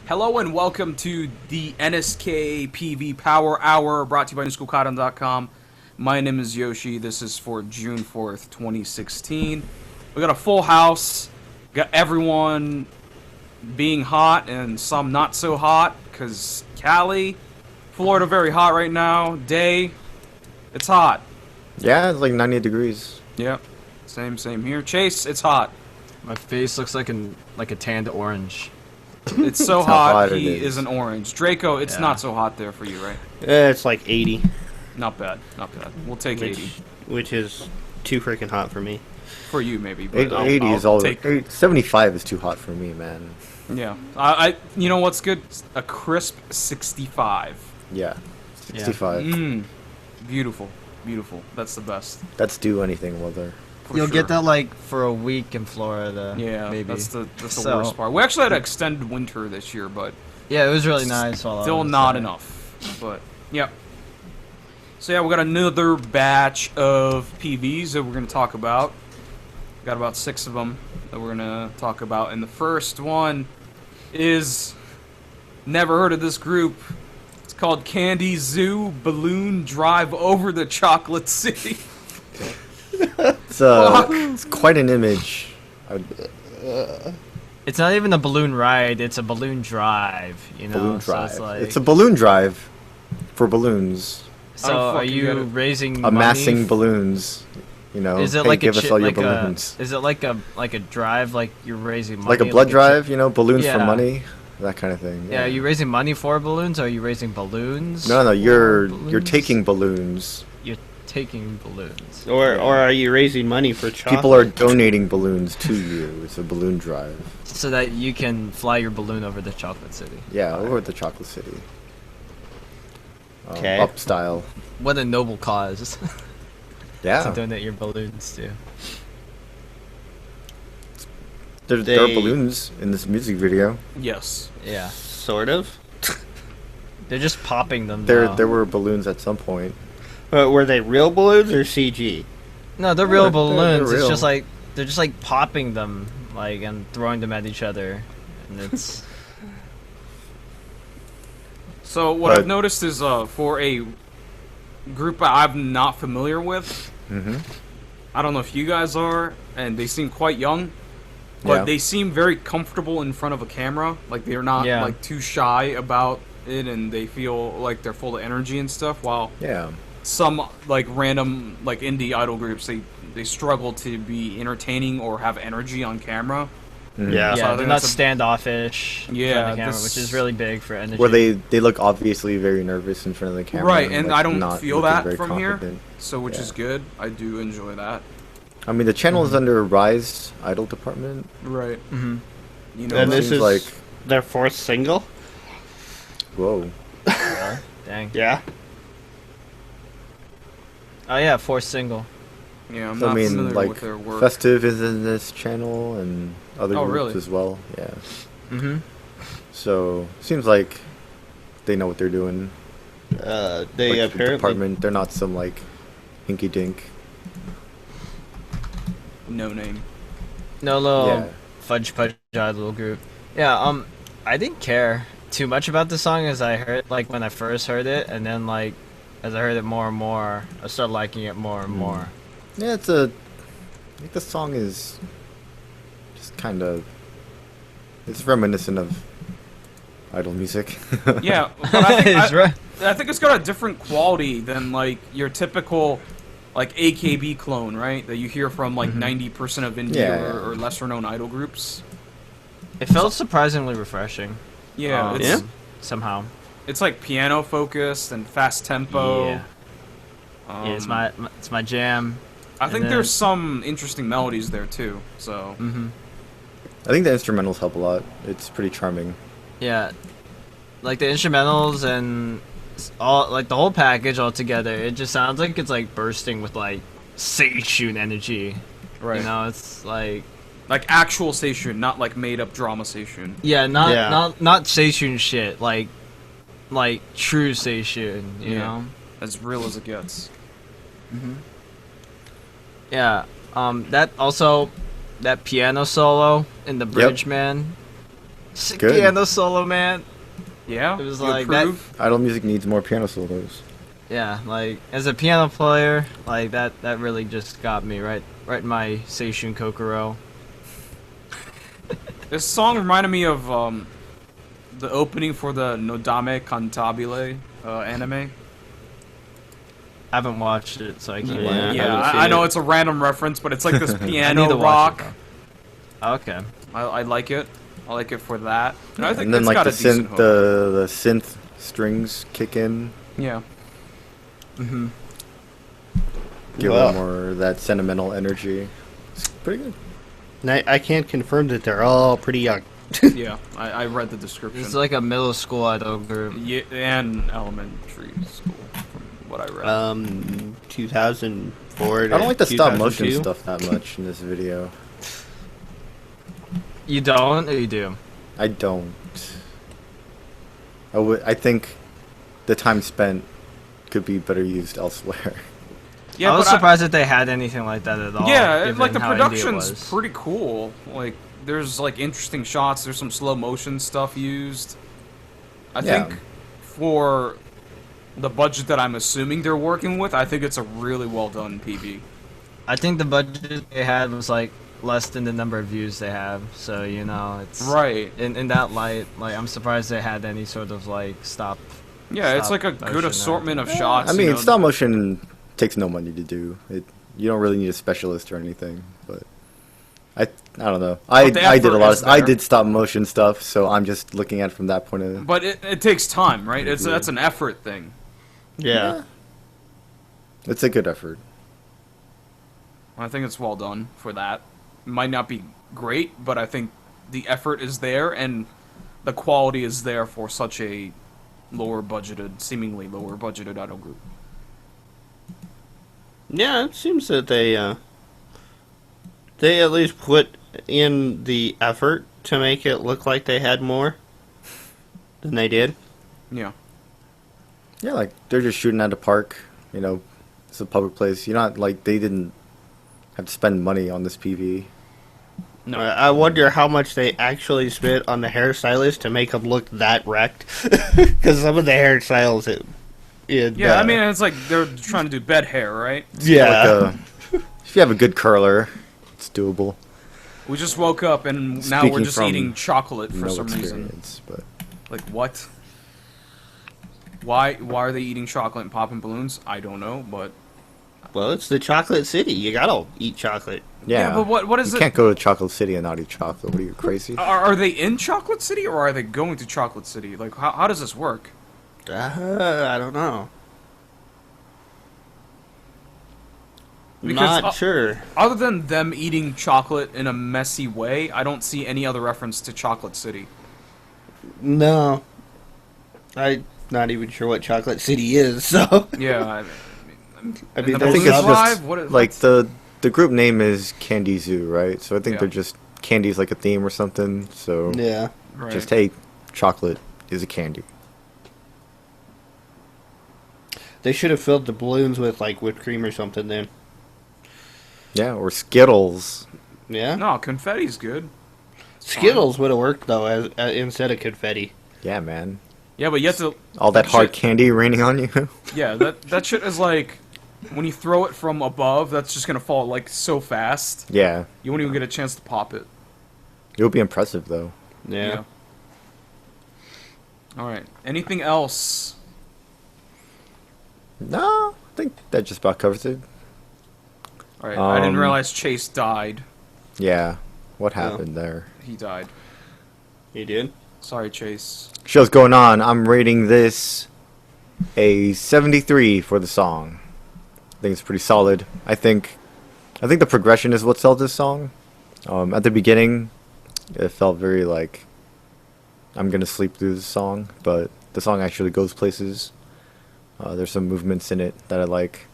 Hello and welcome to the NSK PV Power Hour, brought to you by newschoolcotton.com. My name is Yoshi. This is for June 4th, 2016. We got a full house. Got everyone being hot and some not so hot, because Cali, Florida, very hot right now. Day, it's hot. Yeah, it's like 90 degrees. Yep. Same here. Chase, it's hot. My face looks like a tanned orange. It's so hot, he is an orange. Draco, it's not so hot there for you, right? It's like 80. Not bad, not bad. We'll take 80. Which is too freaking hot for me. For you, maybe. But 80 is all. 75 is too hot for me, man. Yeah. You know what's good? A crisp 65. Yeah. 65. Beautiful. Beautiful. That's the best. That's do anything weather. You'll get that like for a week in Florida. Yeah, maybe. that's the worst part. We actually had an extended winter this year, but yeah, it was really nice. Still not enough. But yeah. So yeah, we got another batch of PVs that we're gonna talk about. We got about 6 of them that we're gonna talk about, and the first one is never heard of this group. It's called Candy Zoo Balloon Drive Over the Chocolate City. It's quite an image. It's not even a balloon ride; it's a balloon drive. You know, balloon drive. So it's a balloon drive for balloons. So are you raising amassing money balloons? You know, is it hey, like give a us all your balloons. Is it like a drive? Like you're raising money? Like a blood drive? You know, balloons for Yeah. money, that kind of thing. Yeah, are you raising money for balloons? Or are you raising balloons? No, you're balloons? taking balloons. You're taking balloons. Or are you raising money for chocolate? People are donating balloons to you. It's a balloon drive. So that you can fly your balloon over the chocolate city. Yeah, over the chocolate city. Okay. Up style. What a noble cause Yeah. to donate your balloons to. There are balloons in this music video. Yes. Yeah. Sort of. They're just popping them. There were balloons at some point. Were they real balloons or CG? No, they're real they're balloons. real. It's just like they're just like popping them, like and throwing them at each other, and it's. So what I've noticed is for a group I'm not familiar with, I don't know if you guys are, and they seem quite young, but they seem very comfortable in front of a camera. Like they're not like too shy about it, and they feel like they're full of energy and stuff. While some like random like indie idol groups, they struggle to be entertaining or have energy on camera. Yeah. Yeah, So they're not standoffish. in Yeah, front of the camera, which is really big for energy. Where they look obviously very nervous in front of the camera. Right, and like, I don't not feel looking that very from confident. here, so which is good. I do enjoy that. I mean, the channel is under Rise Idol Department. Right. Mhm. You know, And this seems is like their 4th single? whoa. Really? Dang. Yeah. Oh yeah, 4th single. yeah, I'm So, not I mean, familiar like with their work. Festive is in this channel and other Oh, groups really? as well. Yeah. Mhm. So seems like they know what they're doing. They Like, the apparently. department. They're not some like hinky dink. No name. No little Yeah. fudge pudge idol group. Yeah. I didn't care too much about the song as I heard like when I first heard it, and then like as I heard it more and more, I started liking it more and more. Yeah, I think the song is just kind of. It's reminiscent of idol music. Yeah, but I think, It's right. I think it's got a different quality than like your typical like AKB clone, right? That you hear from like 90% of indie or lesser known idol groups. It felt surprisingly refreshing. Yeah, it's Yeah? Somehow. it's like piano focused and fast tempo. Yeah. Yeah, it's my jam. I and think then- there's some interesting melodies there too. So I think the instrumentals help a lot. It's pretty charming. Yeah, like the instrumentals and all like the whole package all together. It just sounds like it's like bursting with like Seishun energy. right, You know, it's like actual Seishun, not like made up drama Seishun. not Seishun shit. Like true Seishun. You know. As real as it gets. Yeah. That piano solo in the bridge, man. Good. Piano solo, man. Yeah, It was you like that. approve? Idol music needs more piano solos. Yeah, like as a piano player, like that really just got me right in my Seishun Kokoro. This song reminded me of the opening for the Nodame Cantabile anime. I haven't watched it, so I can't. Yeah. Yeah, haven't seen I know it. it's a random reference, but it's like this I need piano to watch rock. it, though. Okay. I like it. I like it for that. And I think And then it's like got the a decent synth, hook. the synth strings kick in, Yeah. Mm-hmm. give Well. it more of that sentimental energy. It's pretty good. And I can't confirm that they're all pretty young. Yeah, I read the description. It's like a middle school idol group. Yeah, and elementary school, from what I read. 2004. I don't like the stop motion 2002. stuff that much in this video. You don't, or you do? I don't. I think the time spent could be better used elsewhere. Yeah, I was but surprised that they had anything like that at all. yeah, given like the how indie it production's was. pretty cool. Like, there's like interesting shots. There's some slow motion stuff used. I Yeah. think for the budget that I'm assuming they're working with, I think it's a really well done PV. I think the budget they had was like less than the number of views they have. So you know, it's Right. in that light. Like I'm surprised they had any sort of like stop. Yeah, it's Stop like a good motion or- assortment of shots. I you mean, know. stop motion takes no money to do. You don't really need a specialist or anything, but I don't know. I the did a effort lot is of I there. did stop motion stuff, so I'm just looking at it from that point of view. But it takes time, right? Yeah. That's an effort thing. Yeah. It's a good effort. I think it's well done for that. It might not be great, but I think the effort is there and the quality is there for such a seemingly lower budgeted idol group. Yeah, it seems that they at least put in the effort to make it look like they had more than they did. Yeah. Yeah, like they're just shooting at a park. You know, it's a public place. You're not like they didn't have to spend money on this PV. No. I wonder how much they actually spent on the hairstylist to make them look that wrecked. Because some of the hairstyles, Yeah, I mean, it's like they're trying to do bed hair, right? yeah. Like if you have a good curler, it's doable. We just woke up and now Speaking we're just from eating chocolate for No some reason. experience, but Like, what? Why are they eating chocolate and popping balloons? I don't know, but... Well, it's the chocolate city. You gotta eat chocolate. yeah. but what is you it? can't go to Chocolate City and not eat chocolate. What are you, crazy? Are they in Chocolate City or are they going to Chocolate City? Like, how does this work? I don't know. Because, Not sure. Other than them eating chocolate in a messy way, I don't see any other reference to Chocolate City. No. I'm not even sure what Chocolate City is, so. Yeah, I mean, the I think Balloon it's Drive? just What is- like the group name is Candy Zoo, right? So I think Yeah. they're just candy's like a theme or something. So Yeah. right. just hey, chocolate is a candy. They should have filled the balloons with, like, whipped cream or something then. Yeah, or Skittles. Yeah? No, confetti's good. Skittles would have worked, though, as instead of confetti. Yeah, man. Yeah, but you have to... All that hard shit- candy raining on you. Yeah, that shit is like... When you throw it from above, that's just gonna fall, like, so fast. Yeah, You won't even get a chance to pop it. it would be impressive though. Yeah. Alright. Anything else? No, I think that just about covers it. Alright, I didn't Um, realize Chase died. Yeah, what happened there? He died. You did? Sorry, Chase. Show's going on. I'm rating this a 73 for the song. I think it's pretty solid. I think the progression is what sells this song. At the beginning, it felt very like I'm gonna sleep through the song, but the song actually goes places. There's some movements in it that I like.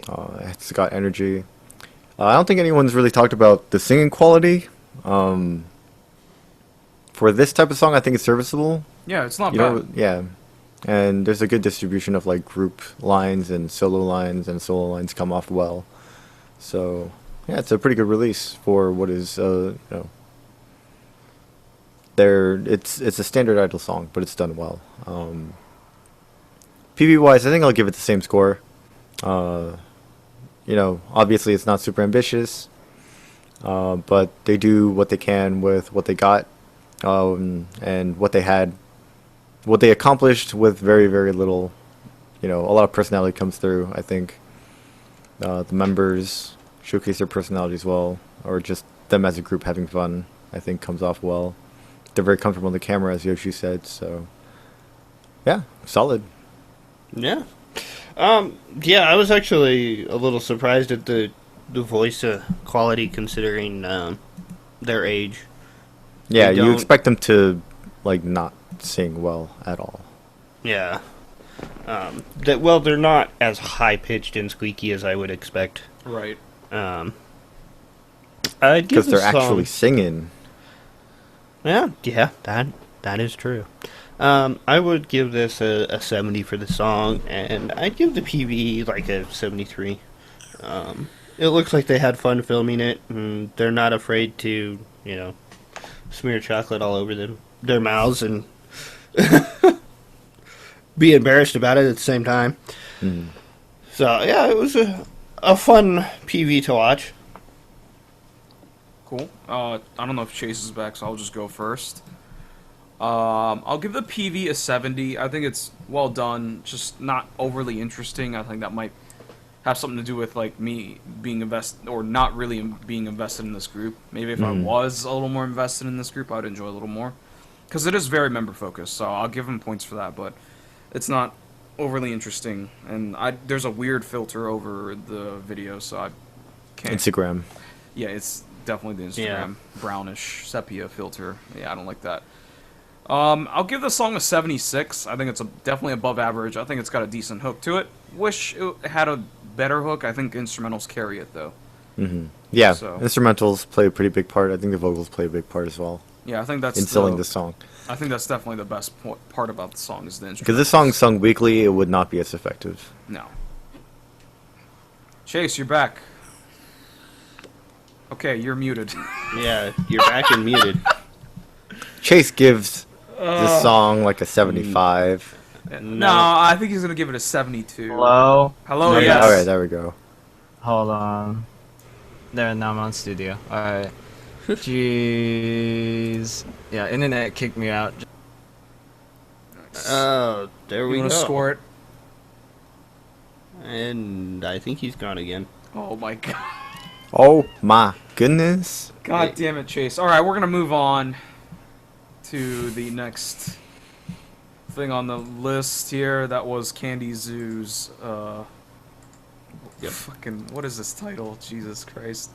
It's got energy. I don't think anyone's really talked about the singing quality. For this type of song, I think it's serviceable. Yeah, it's not You bad. know, yeah. And there's a good distribution of like group lines and solo lines come off well. So yeah, it's a pretty good release for what is it's a standard idol song, but it's done well. PV wise, I think I'll give it the same score. Obviously it's not super ambitious, but they do what they can with what they got, and what they accomplished with very, very little. A lot of personality comes through. I think the members showcase their personalities well, or just them as a group having fun, I think comes off well. They're very comfortable on the camera, as Yoshi said, so yeah, solid. Yeah. Yeah, I was actually a little surprised at the voice quality considering their age. Yeah, you expect them to not sing well at all. Yeah. They're not as high pitched and squeaky as I would expect. Right. Because they're actually singing. Yeah, that is true. I would give this a 70 for the song, and I'd give the PV like a 73. It looks like they had fun filming it, and they're not afraid to, smear chocolate all over their mouths and be embarrassed about it at the same time. Mm. So, yeah, it was a fun PV to watch. Cool. I don't know if Chase is back, so I'll just go first. I'll give the PV a 70. I think it's well done, just not overly interesting. I think that might have something to do with me being invested, or not really being invested in this group. Maybe if I was a little more invested in this group, I'd enjoy a little more, because it is very member focused. So I'll give them points for that, but it's not overly interesting. And there's a weird filter over the video, so I can't. Instagram. Yeah, it's definitely the Instagram brownish sepia filter. Yeah, I don't like that. I'll give the song a 76. I think it's definitely above average. I think it's got a decent hook to it. Wish it had a better hook. I think instrumentals carry it, though. Mm-hmm. Yeah, so instrumentals play a pretty big part. I think the vocals play a big part as well. Yeah, I think that's in selling the song. I think that's definitely the best part about the song is the instrumentals. Because this song sung weekly, it would not be as effective. No. Chase, you're back. Okay, you're muted. Yeah, you're back and muted. Chase gives this song like a 75. No, I think he's going to give it a 72. Hello? Hello, Okay, yes. Alright, there we go. Hold on. There, now I'm on studio. Alright. Jeez. Yeah, internet kicked me out. Oh, there we You go. want to score it? And I think he's gone again. Oh my god. Oh my goodness. God damn it, Chase. Alright, we're going to move on to the next thing on the list here. That was Candy Zoo's fucking, what is this title? Jesus Christ.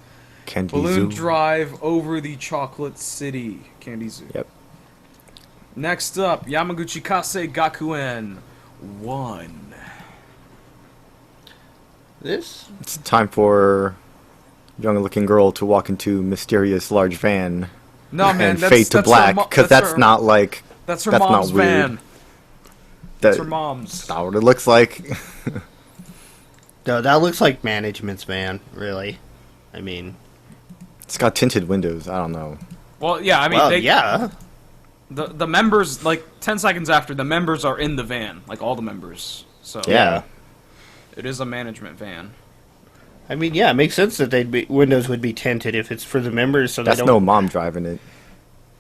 Candy Balloon Zoo. Drive Over the Chocolate City. Candy Zoo. Yep. Next up, Yamaguchi Kassei Gakuen 1. It's time for young-looking girl to walk into mysterious large van. No, man, and fade to black, because that's not like... That's her mom's van. That's her mom's. That's not what it looks like. No, that looks like management's van, really. I mean... It's got tinted windows, I don't know. Well, yeah, I mean, yeah. The members, 10 seconds after, the members are in the van. All the members. So Yeah. It is a management van. I mean, yeah, it makes sense that windows would be tinted if it's for the members, so that's they don't... no mom driving it.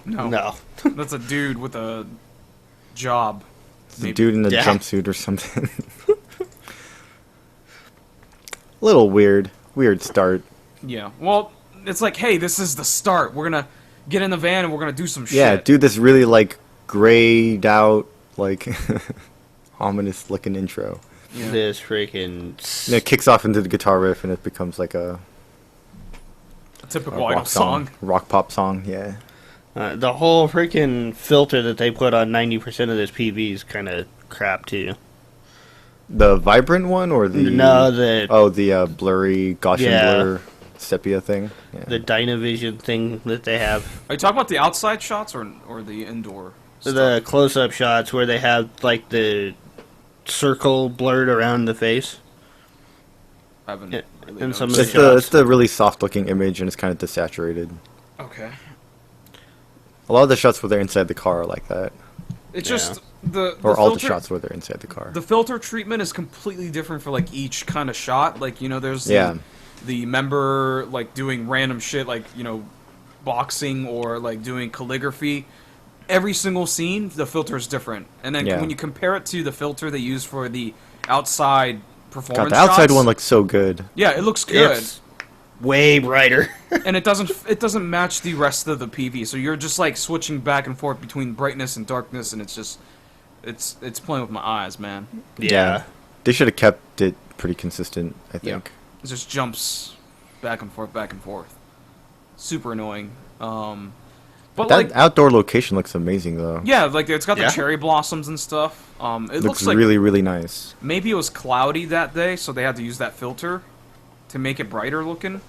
No. That's a dude with a job. It's a dude in a jumpsuit or something. A little weird. Weird start. Yeah. Well, it's like, hey, this is the start. We're going to get in the van and we're going to do some shit. Yeah, do this really, grayed out, ominous-looking intro. Yeah. This freaking... And it kicks off into the guitar riff, and it becomes a typical idol song. Rock pop song, yeah. The whole freaking filter that they put on 90% of this PV is kind of crap, too. The vibrant one, or the... No, the... Oh, the blurry Gaussian blur sepia thing? Yeah. The Dynavision thing that they have. Are you talking about the outside shots or the indoor stuff? The close-up shots where they have, the circle blurred around the face. I haven't really and some of noticed. the shots. It's the really soft-looking image, and it's kind of desaturated. Okay. A lot of the shots where they're inside the car are like that. It's just or all the shots where they're inside the car. The filter treatment is completely different for like each kind of shot. Like, you know, there's the member like doing random shit, like, you know, boxing or like doing calligraphy. Every single scene, the filter is different. And then when you compare it to the filter they use for the outside performance God, the outside shots, one looks so good. Yeah, it looks good. It's way brighter. And it doesn't match the rest of the PV. So you're just like switching back and forth between brightness and darkness, and it's just it's playing with my eyes, man. Yeah. They should have kept it pretty consistent, I think. Yeah. It just jumps back and forth, back and forth. Super annoying. But that like outdoor location looks amazing, though. Yeah, like it's got the cherry blossoms and stuff. It looks like really, really nice. Maybe it was cloudy that day, so they had to use that filter to make it brighter looking.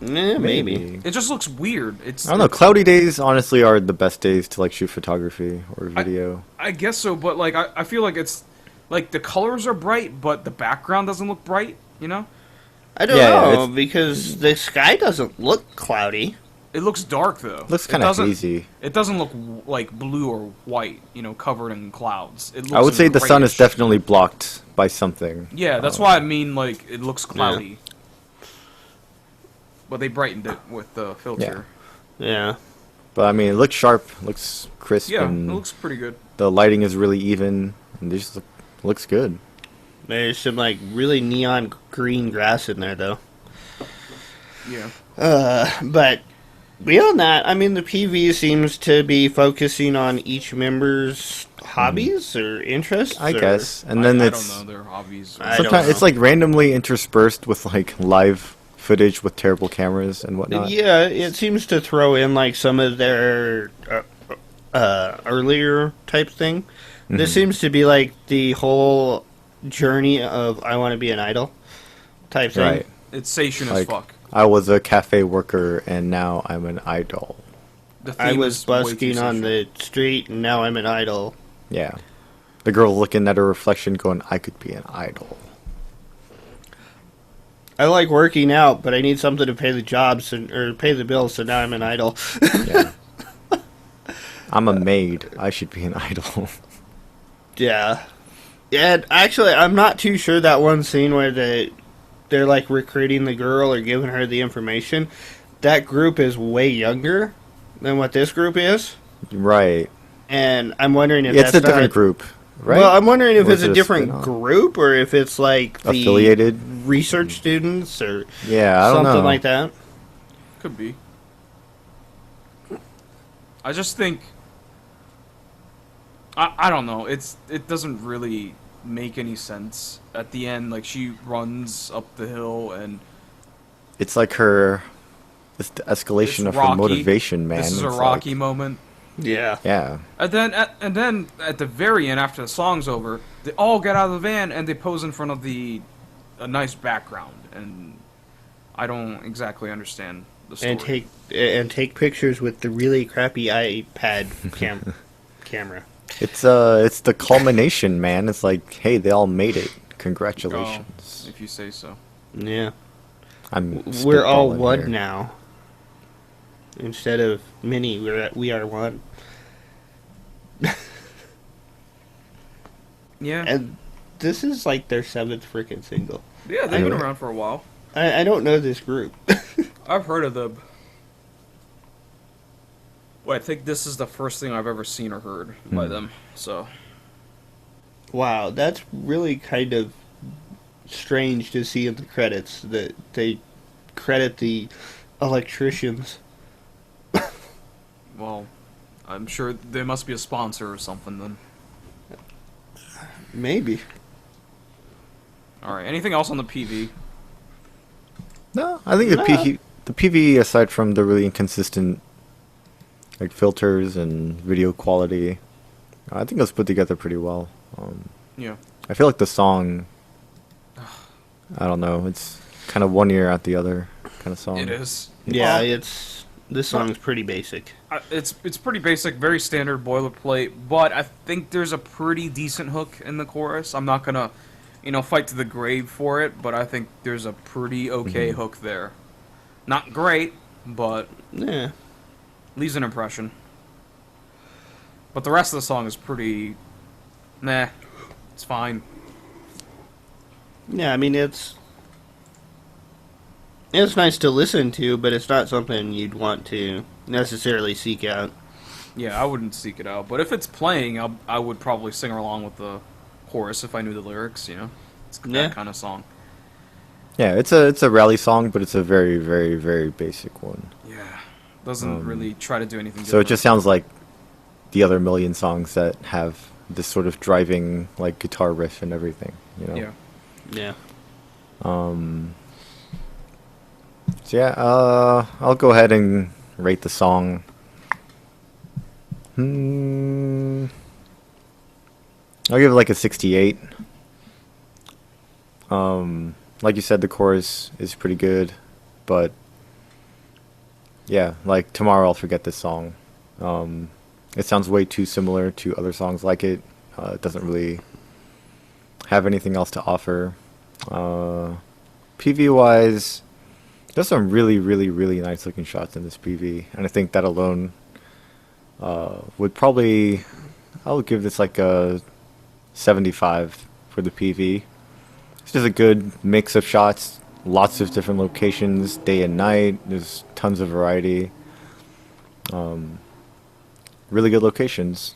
Yeah, maybe. It just looks weird. I don't know. Cloudy days, honestly, are the best days to like shoot photography or video. I guess so, but like I feel like it's like the colors are bright, but the background doesn't look bright. You know? I don't know because the sky doesn't look cloudy. It looks dark though. It looks kind of hazy. It doesn't look like blue or white, you know, covered in clouds. It looks I would say the sun is definitely blocked by something. Yeah, that's why I mean like it looks cloudy. Yeah. But they brightened it with the filter. Yeah. But I mean, it looks sharp, looks crisp. Yeah, and it looks pretty good. The lighting is really even, and it just looks good. There's some like really neon green grass in there, though. Yeah. But beyond that, I mean, the PV seems to be focusing on each member's hobbies or interests. I guess, and then I don't know their hobbies. Sometimes it's like randomly interspersed with like live footage with terrible cameras and whatnot. Yeah, it seems to throw in like some of their earlier type thing. This seems to be like the whole journey of I want to be an idol type thing. Right. It's Seishun like, as fuck. I was a cafe worker and now I'm an idol. I was busking on the street and now I'm an idol. Yeah. The girl looking at her reflection going, I could be an idol. I like working out, but I need something to pay the jobs or pay the bills, so now I'm an idol. Yeah. I'm a maid. I should be an idol. Yeah. And actually, I'm not too sure that one scene where they're like recruiting the girl or giving her the information. That group is way younger than what this group is. Right. And I'm wondering if it's a different group, right? Well, I'm wondering if Or it's is a it different group or if it's like the affiliated research students or I don't something know. like that. Could be. I just think I don't know. It doesn't really make any sense at the end. Like she runs up the hill and it's like it's the escalation of her motivation, man. This is a it's Rocky moment. Yeah. Yeah. And then at the very end, after the song's over, they all get out of the van and they pose in front of a nice background, and I don't exactly understand the story. And take pictures with the really crappy iPad camera. It's the culmination, man. It's like, hey, they all made it. Congratulations. Oh, if you say so. Yeah. We're all one here. now. Instead of many, we are one. Yeah. And this is like their 7th freaking single. Yeah, they've been around for a while. I don't know this group. I've heard of them. Well, I think this is the first thing I've ever seen or heard by them, so. Wow, that's really kind of strange to see in the credits that they credit the electricians. Well, I'm sure there must be a sponsor or something then. Maybe. Alright, anything else on the PV? No, I think the PV, aside from the really inconsistent like filters and video quality, I think it was put together pretty well. Yeah. I feel like the song, I don't know, it's kind of one ear out the other kind of song. It is. Yeah, this song's pretty basic. It's pretty basic, very standard boilerplate, but I think there's a pretty decent hook in the chorus. I'm not gonna, fight to the grave for it, but I think there's a pretty okay hook there. Not great, but Yeah. leaves an impression. But the rest of the song is pretty... Nah. It's fine. Yeah, I mean, it's nice to listen to, but it's not something you'd want to necessarily seek out. Yeah, I wouldn't seek it out. But if it's playing, I would probably sing along with the chorus if I knew the lyrics, you know? It's that kind of song. Yeah, it's a rally song, but it's a very, very, very basic one. Yeah. Doesn't really try to do anything So different. it just sounds like the other million songs that have this sort of driving, like, guitar riff and everything, you know? Yeah. Yeah. So yeah, I'll go ahead and rate the song. I'll give it like a 68. Like you said, the chorus is pretty good, but yeah, like Tomorrow I'll Forget This Song. It sounds way too similar to other songs like it. It doesn't really have anything else to offer. PV wise, there's some really, really, really nice looking shots in this PV, and I think that alone would probably, I would give this like a 75 for the PV. It's just a good mix of shots, lots of different locations, day and night. There's tons of variety. Really good locations,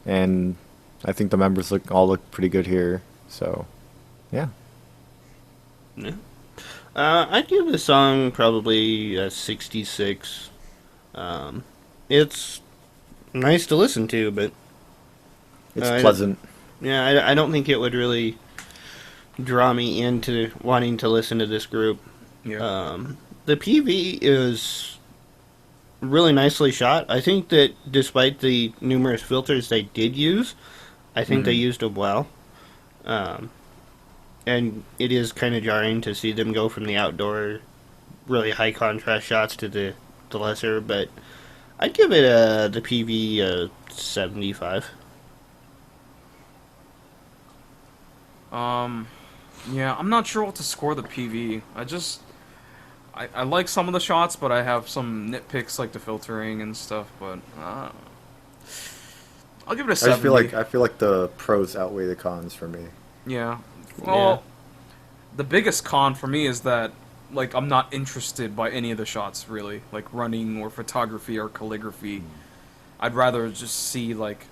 and I think the members all look pretty good here. So, yeah. Yeah. I'd give the song probably a 66. It's nice to listen to, but It's pleasant. yeah, I don't think it would really draw me into wanting to listen to this group. Yeah. The PV is really nicely shot. I think that despite the numerous filters they did use, I think they used them well. And it is kind of jarring to see them go from the outdoor, really high contrast shots to the lesser, but I'd give it the PV a 75. Yeah, I'm not sure what to score the PV. I like some of the shots, but I have some nitpicks like the filtering and stuff, but I'll give it a 70. I feel like the pros outweigh the cons for me. Yeah. Well, the biggest con for me is that, like, I'm not interested by any of the shots, really. Like, running or photography or calligraphy. I'd rather just see, like,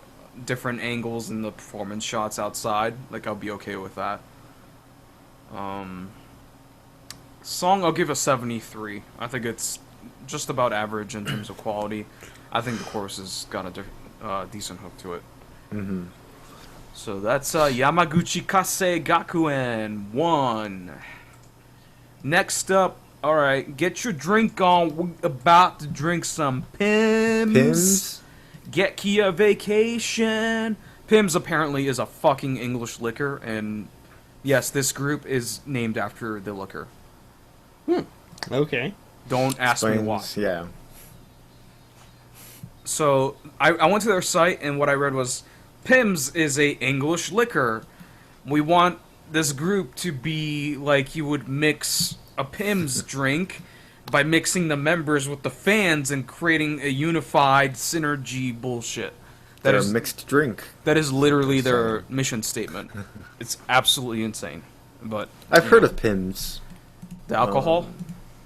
different angles in the performance shots outside. Like, I'll be okay with that. Song, I'll give a 73. I think it's just about average in terms of quality. I think the chorus has got a decent hook to it. Mm-hmm. So that's Yamaguchi Kassei Gakuen 1. Next up, alright, get your drink on. We're about to drink some Pimm's. Get Kia Vacation. Pimm's apparently is a fucking English liquor, and yes, this group is named after the liquor. Okay. Don't ask me why. Yeah. So, I went to their site, and what I read was, Pimm's is a English liquor. We want this group to be like you would mix a Pimm's drink by mixing the members with the fans and creating a unified synergy bullshit. They're a mixed drink. That is literally their mission statement. It's absolutely insane. But I've heard of Pimm's. The alcohol?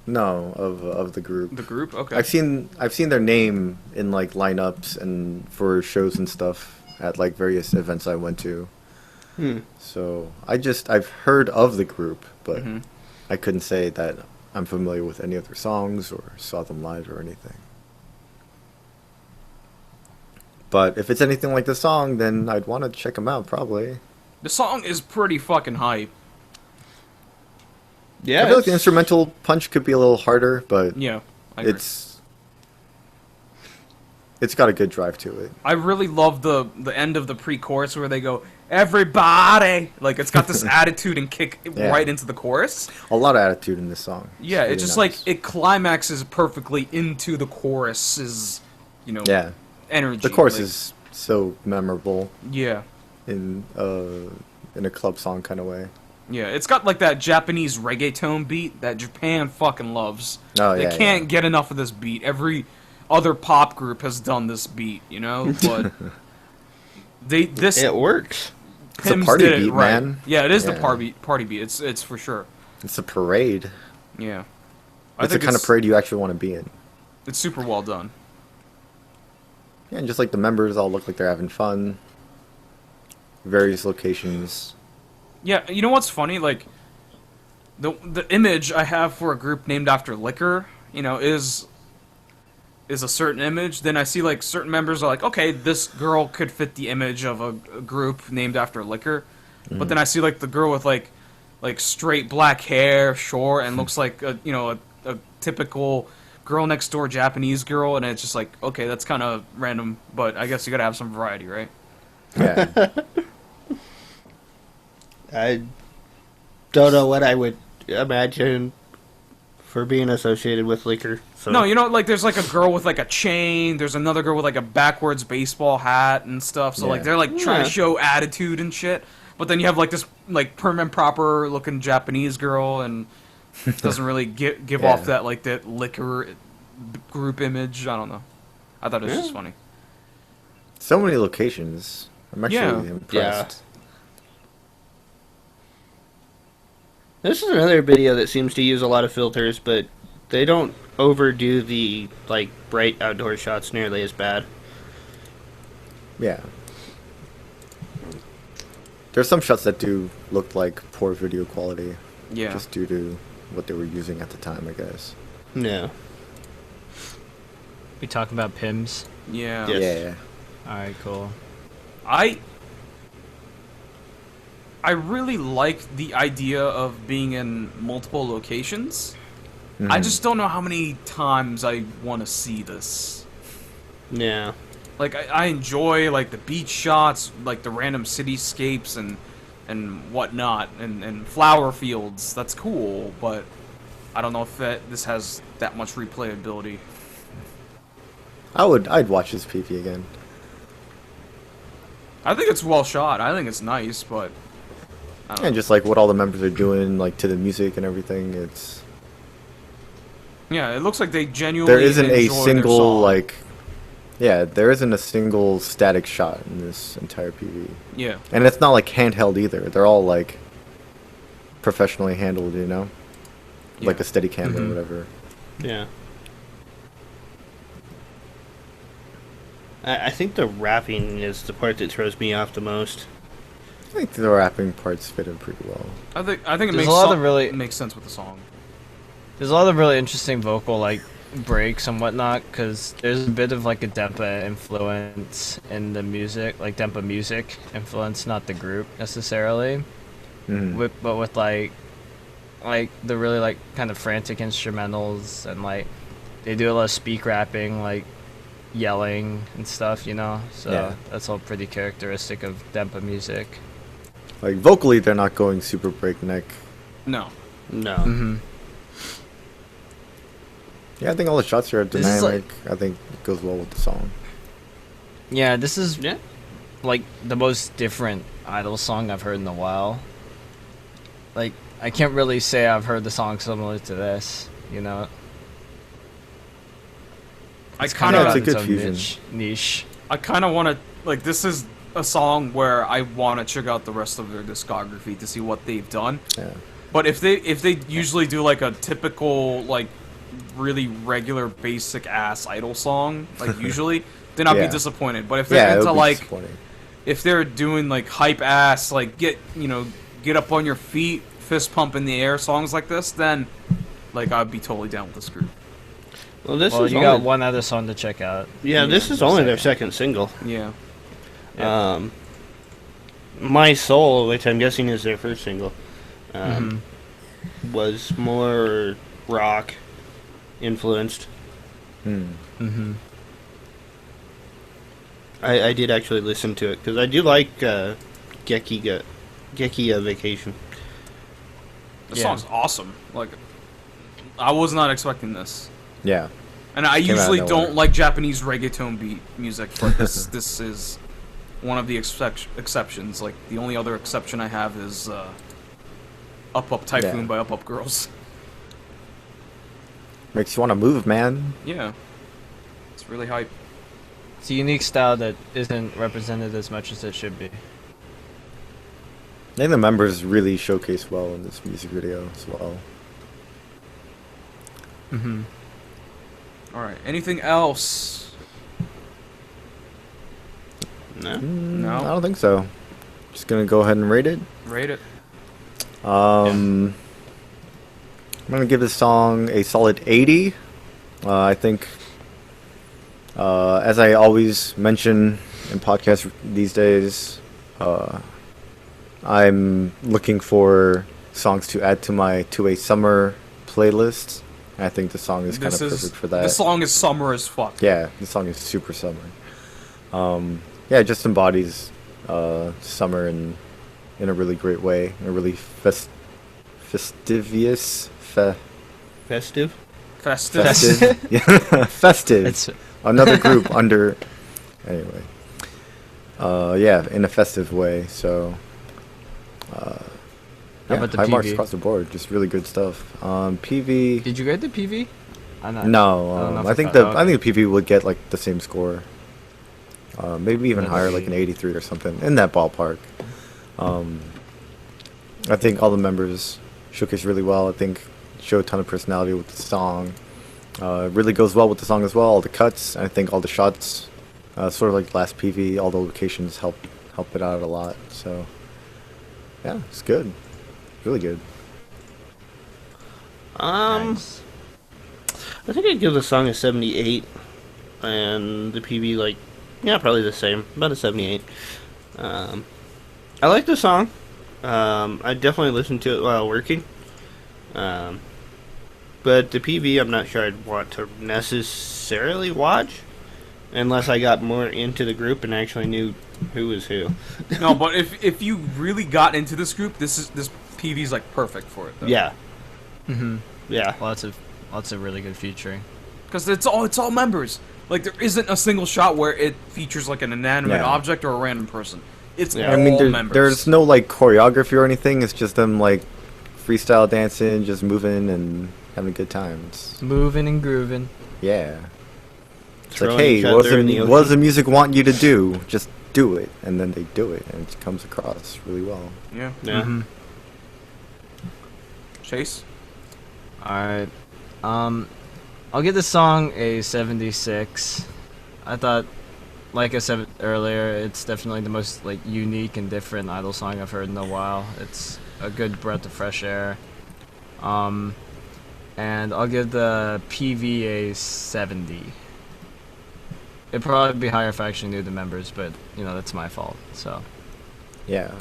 No, of the group. The group? Okay. I've seen their name in like lineups and for shows and stuff at like various events I went to. So I've heard of the group, but I couldn't say that I'm familiar with any of their songs or saw them live or anything. But if it's anything like the song, then I'd want to check them out probably. The song is pretty fucking hype. Yeah. I feel like the instrumental punch could be a little harder, but Yeah, I agree. It's got a good drive to it. I really love the end of the pre-chorus where they go, everybody! Like, it's got this attitude and kick right into the chorus. A lot of attitude in this song. Yeah, it's really just nice. like, it climaxes perfectly into the chorus's, energy. The chorus like, is so memorable Yeah. in a club song kind of way. Yeah, it's got like that Japanese reggaeton beat that Japan fucking loves. Oh, They yeah, can't get enough of this beat. other pop group has done this beat, you know, but it works. It's a party beat, man. Yeah, it is the party beat. It's for sure. It's a parade. Yeah. It's the kind of parade you actually want to be in. It's super well done. Yeah, and just like the members all look like they're having fun. Various locations. Yeah, you know what's funny? Like, the image I have for a group named after liquor, you know, is a certain image. Then I see, like, certain members are like, okay, this girl could fit the image of a group named after liquor. Mm. But then I see, like, the girl with, like straight black hair, short, and looks like, a typical girl next door Japanese girl, and it's just like, okay, that's kind of random, but I guess you gotta have some variety, right? Yeah. I don't know what I would imagine for being associated with liquor. So. No, you know, like, there's, like, a girl with, like, a chain, there's another girl with, like, a backwards basesball hat and stuff, so, like, they're, like, trying to show attitude and shit, but then you have, like, this, like, prim and proper looking Japanese girl, and doesn't really give off that, like, that liquor group image. I don't know. I thought it was just funny. So many locations. I'm actually impressed. Yeah. This is another video that seems to use a lot of filters, but they don't overdo the, like, bright outdoor shots nearly as bad. Yeah. There's some shots that do look like poor video quality. Yeah. Just due to what they were using at the time, I guess. No. We talk about Pims. Yeah. Yes. Yeah. Alright, cool. I really like the idea of being in multiple locations. Mm-hmm. I just don't know how many times I want to see this. Yeah. Like, I enjoy, like, the beach shots, like, the random cityscapes and whatnot, and flower fields. That's cool, but I don't know if this has that much replayability. I'd watch this PV again. I think it's well shot. I think it's nice, but I don't know. And just like what all the members are doing, like to the music and everything, it's. Yeah, it looks like they genuinely. There isn't a enjoy their single song. like. Yeah, there isn't a single static shot in this entire PV. Yeah. And it's not like handheld either. They're all like professionally handled, you know? Yeah. Like a steady cam or whatever. Yeah. I think the rapping is the part that throws me off the most. I think the rapping parts fit in pretty well. I think it There's a lot of really makes sense with the song. There's a lot of really interesting vocal like breaks and whatnot, because there's a bit of like a Dempa influence in the music, like Dempa music influence, not the group necessarily, but with like the really like kind of frantic instrumentals, and like they do a lot of speak rapping, like yelling and stuff, you know, so that's all pretty characteristic of Dempa music. Like vocally they're not going super breakneck. No. Yeah, I think all the shots are dynamic. I think it goes well with the song. Yeah, this is like the most different Idol song I've heard in a while. Like, I can't really say I've heard the song similar to this, you know. I kind of it's a good fusion. Niche. I kind of want to, like, this is a song where I want to check out the rest of their discography to see what they've done. Yeah. But if they usually do like a typical like really regular basic ass Idol song, like usually, then I'd be disappointed. But if they're into like, if they're doing like hype ass, like get up on your feet, fist pump in the air songs like this, then like I'd be totally down with this group. Well, you got one other song to check out. Yeah, this is only their second single. Yeah. My Soul, which I'm guessing is their first single, was more rock influenced. I did actually listen to it because I do like Geki Vacation. This song's awesome. Like, I was not expecting this. Yeah. And I usually don't like Japanese reggaeton beat music, but this is one of the exceptions. Like, the only other exception I have is Up Up Typhoon by Up Up Girls. Makes you want to move, man. Yeah. It's really hype. It's a unique style that isn't represented as much as it should be. I think the members really showcase well in this music video as well. Mm-hmm. All right. Anything else? No. No. I don't think so. Just gonna go ahead and rate it. Rate it. I'm gonna give this song a solid 80. I think, as I always mention in podcasts these days, I'm looking for songs to add to my a summer playlist. I think the song is kind of perfect for that. The song is summer as fuck. Yeah, the song is super summer. Yeah, it just embodies summer in a really great way, in a really festive. Festive. Yeah, festive. It's Another group under. Anyway. Yeah, in a festive way. So. How about the high marks PV? across the board. Just really good stuff. PV. Did you grade the PV? I'm not. No, not I think for fun. the I think the PV would get like the same score. Maybe even higher, like an 83. 83 or something, in that ballpark. I think all the members showcase really well. I think show a ton of personality with the song. It really goes well with the song as well. All the cuts, I think all the shots, sort of like last PV, all the locations help it out a lot. So yeah, it's good, really good. Nice. I think I'd give the song a 78, and the PV probably the same, about a 78. I like the song. I definitely listen to it while working. But the PV, I'm not sure I'd want to necessarily watch, unless I got more into the group and actually knew who was who. No, but if you really got into this group, this PV is like perfect for it. Though. Yeah. Mm-hmm. Yeah. Lots of really good featuring. Because it's all members. Like there isn't a single shot where it features like an inanimate Yeah. object or a random person. It's Yeah. all I mean, members. there's no like choreography or anything. It's just them like freestyle dancing, just moving and having a good time. It's, Moving and grooving. yeah. It's Throwing like, hey, each what other in the does the ocean. music want you to do? Just do it, and then they do it, and it comes across really well. Yeah. Yeah. Mm-hmm. Chase. Alright. I'll give this song a 76. I thought, like I said earlier, it's definitely the most like unique and different Idol song I've heard in a while. It's a good breath of fresh air. And I'll give the PV a 70. It'd probably be higher if I actually knew the members, but that's my fault. So Yeah.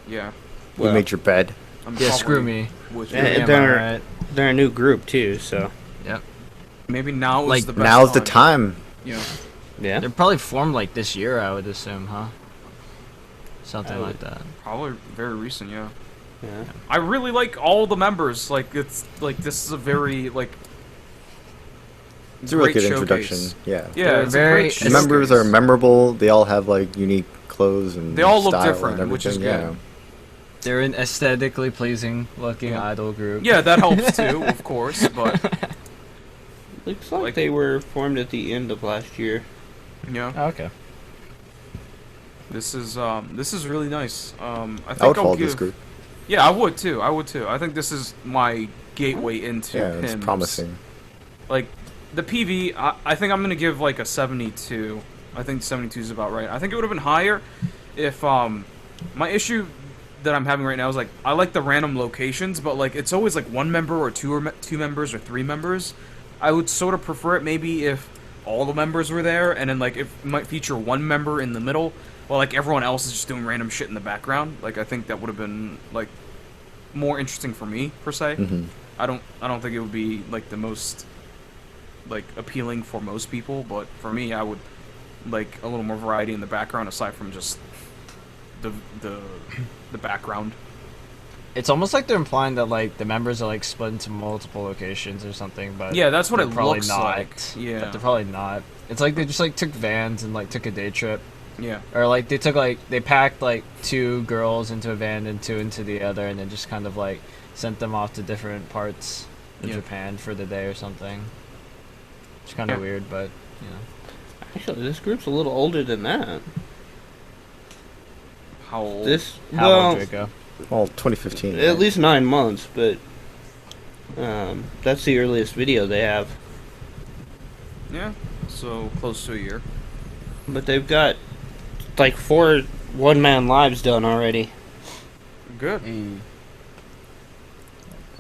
Yeah. You Well. made your bed. I'm yeah, screw probably me. with Yeah, you. Am I they're- right? They're a new group, too, so. Yep. Maybe now is Like, the best Now's the time. Yeah. Yeah. They're probably formed like this year, I would assume, huh? Something I would- like that. Probably very recent. Yeah. Yeah. I really like all the members. Like it's like this is a very like. It's a really great good showcase. introduction. Yeah. Yeah, They're it's very- a great it's- The members are showcase. memorable. They all have like unique clothes and They all look style different, and which is everything, good. They're an aesthetically pleasing looking Yeah. idol group. Yeah, that helps too, of course. But Looks like, Like- they were formed at the end of last year. yeah, Oh, okay. this is really nice. I think I would I'll follow give. this group. Yeah, I would too. I think this is my gateway into Yeah, it's Pimm's. promising. Like the PV, I think I'm gonna give like a 72. I think 72 is about right. I think it would have been higher if my issue that I'm having right now is like I like the random locations, but like it's always like one member or two members or three members. I would sort of prefer it maybe if all the members were there and then like it might feature one member in the middle while like everyone else is just doing random shit in the background. Like I think that would have been like more interesting for me per se. Hmm. I don't think it would be like the most like appealing for most people, but for me I would like a little more variety in the background aside from just the background. It's almost like they're implying that like the members are like split into multiple locations or something, but Yeah, that's what they're it probably looks not. like. Yeah. But they're probably not. It's like they just like took vans and like took a day trip, Yeah. or like they packed like two girls into a van and two into the other, and then just kind of like sent them off to different parts of Yeah. Japan for the day or something. It's kind of Yeah. weird, but Actually, this group's a little older than that. How old? How old, Draco? Well, 2015. At least 9 months, but that's the earliest video they have. Yeah, so close to a year. But they've got like 4 one-man lives done already. Good.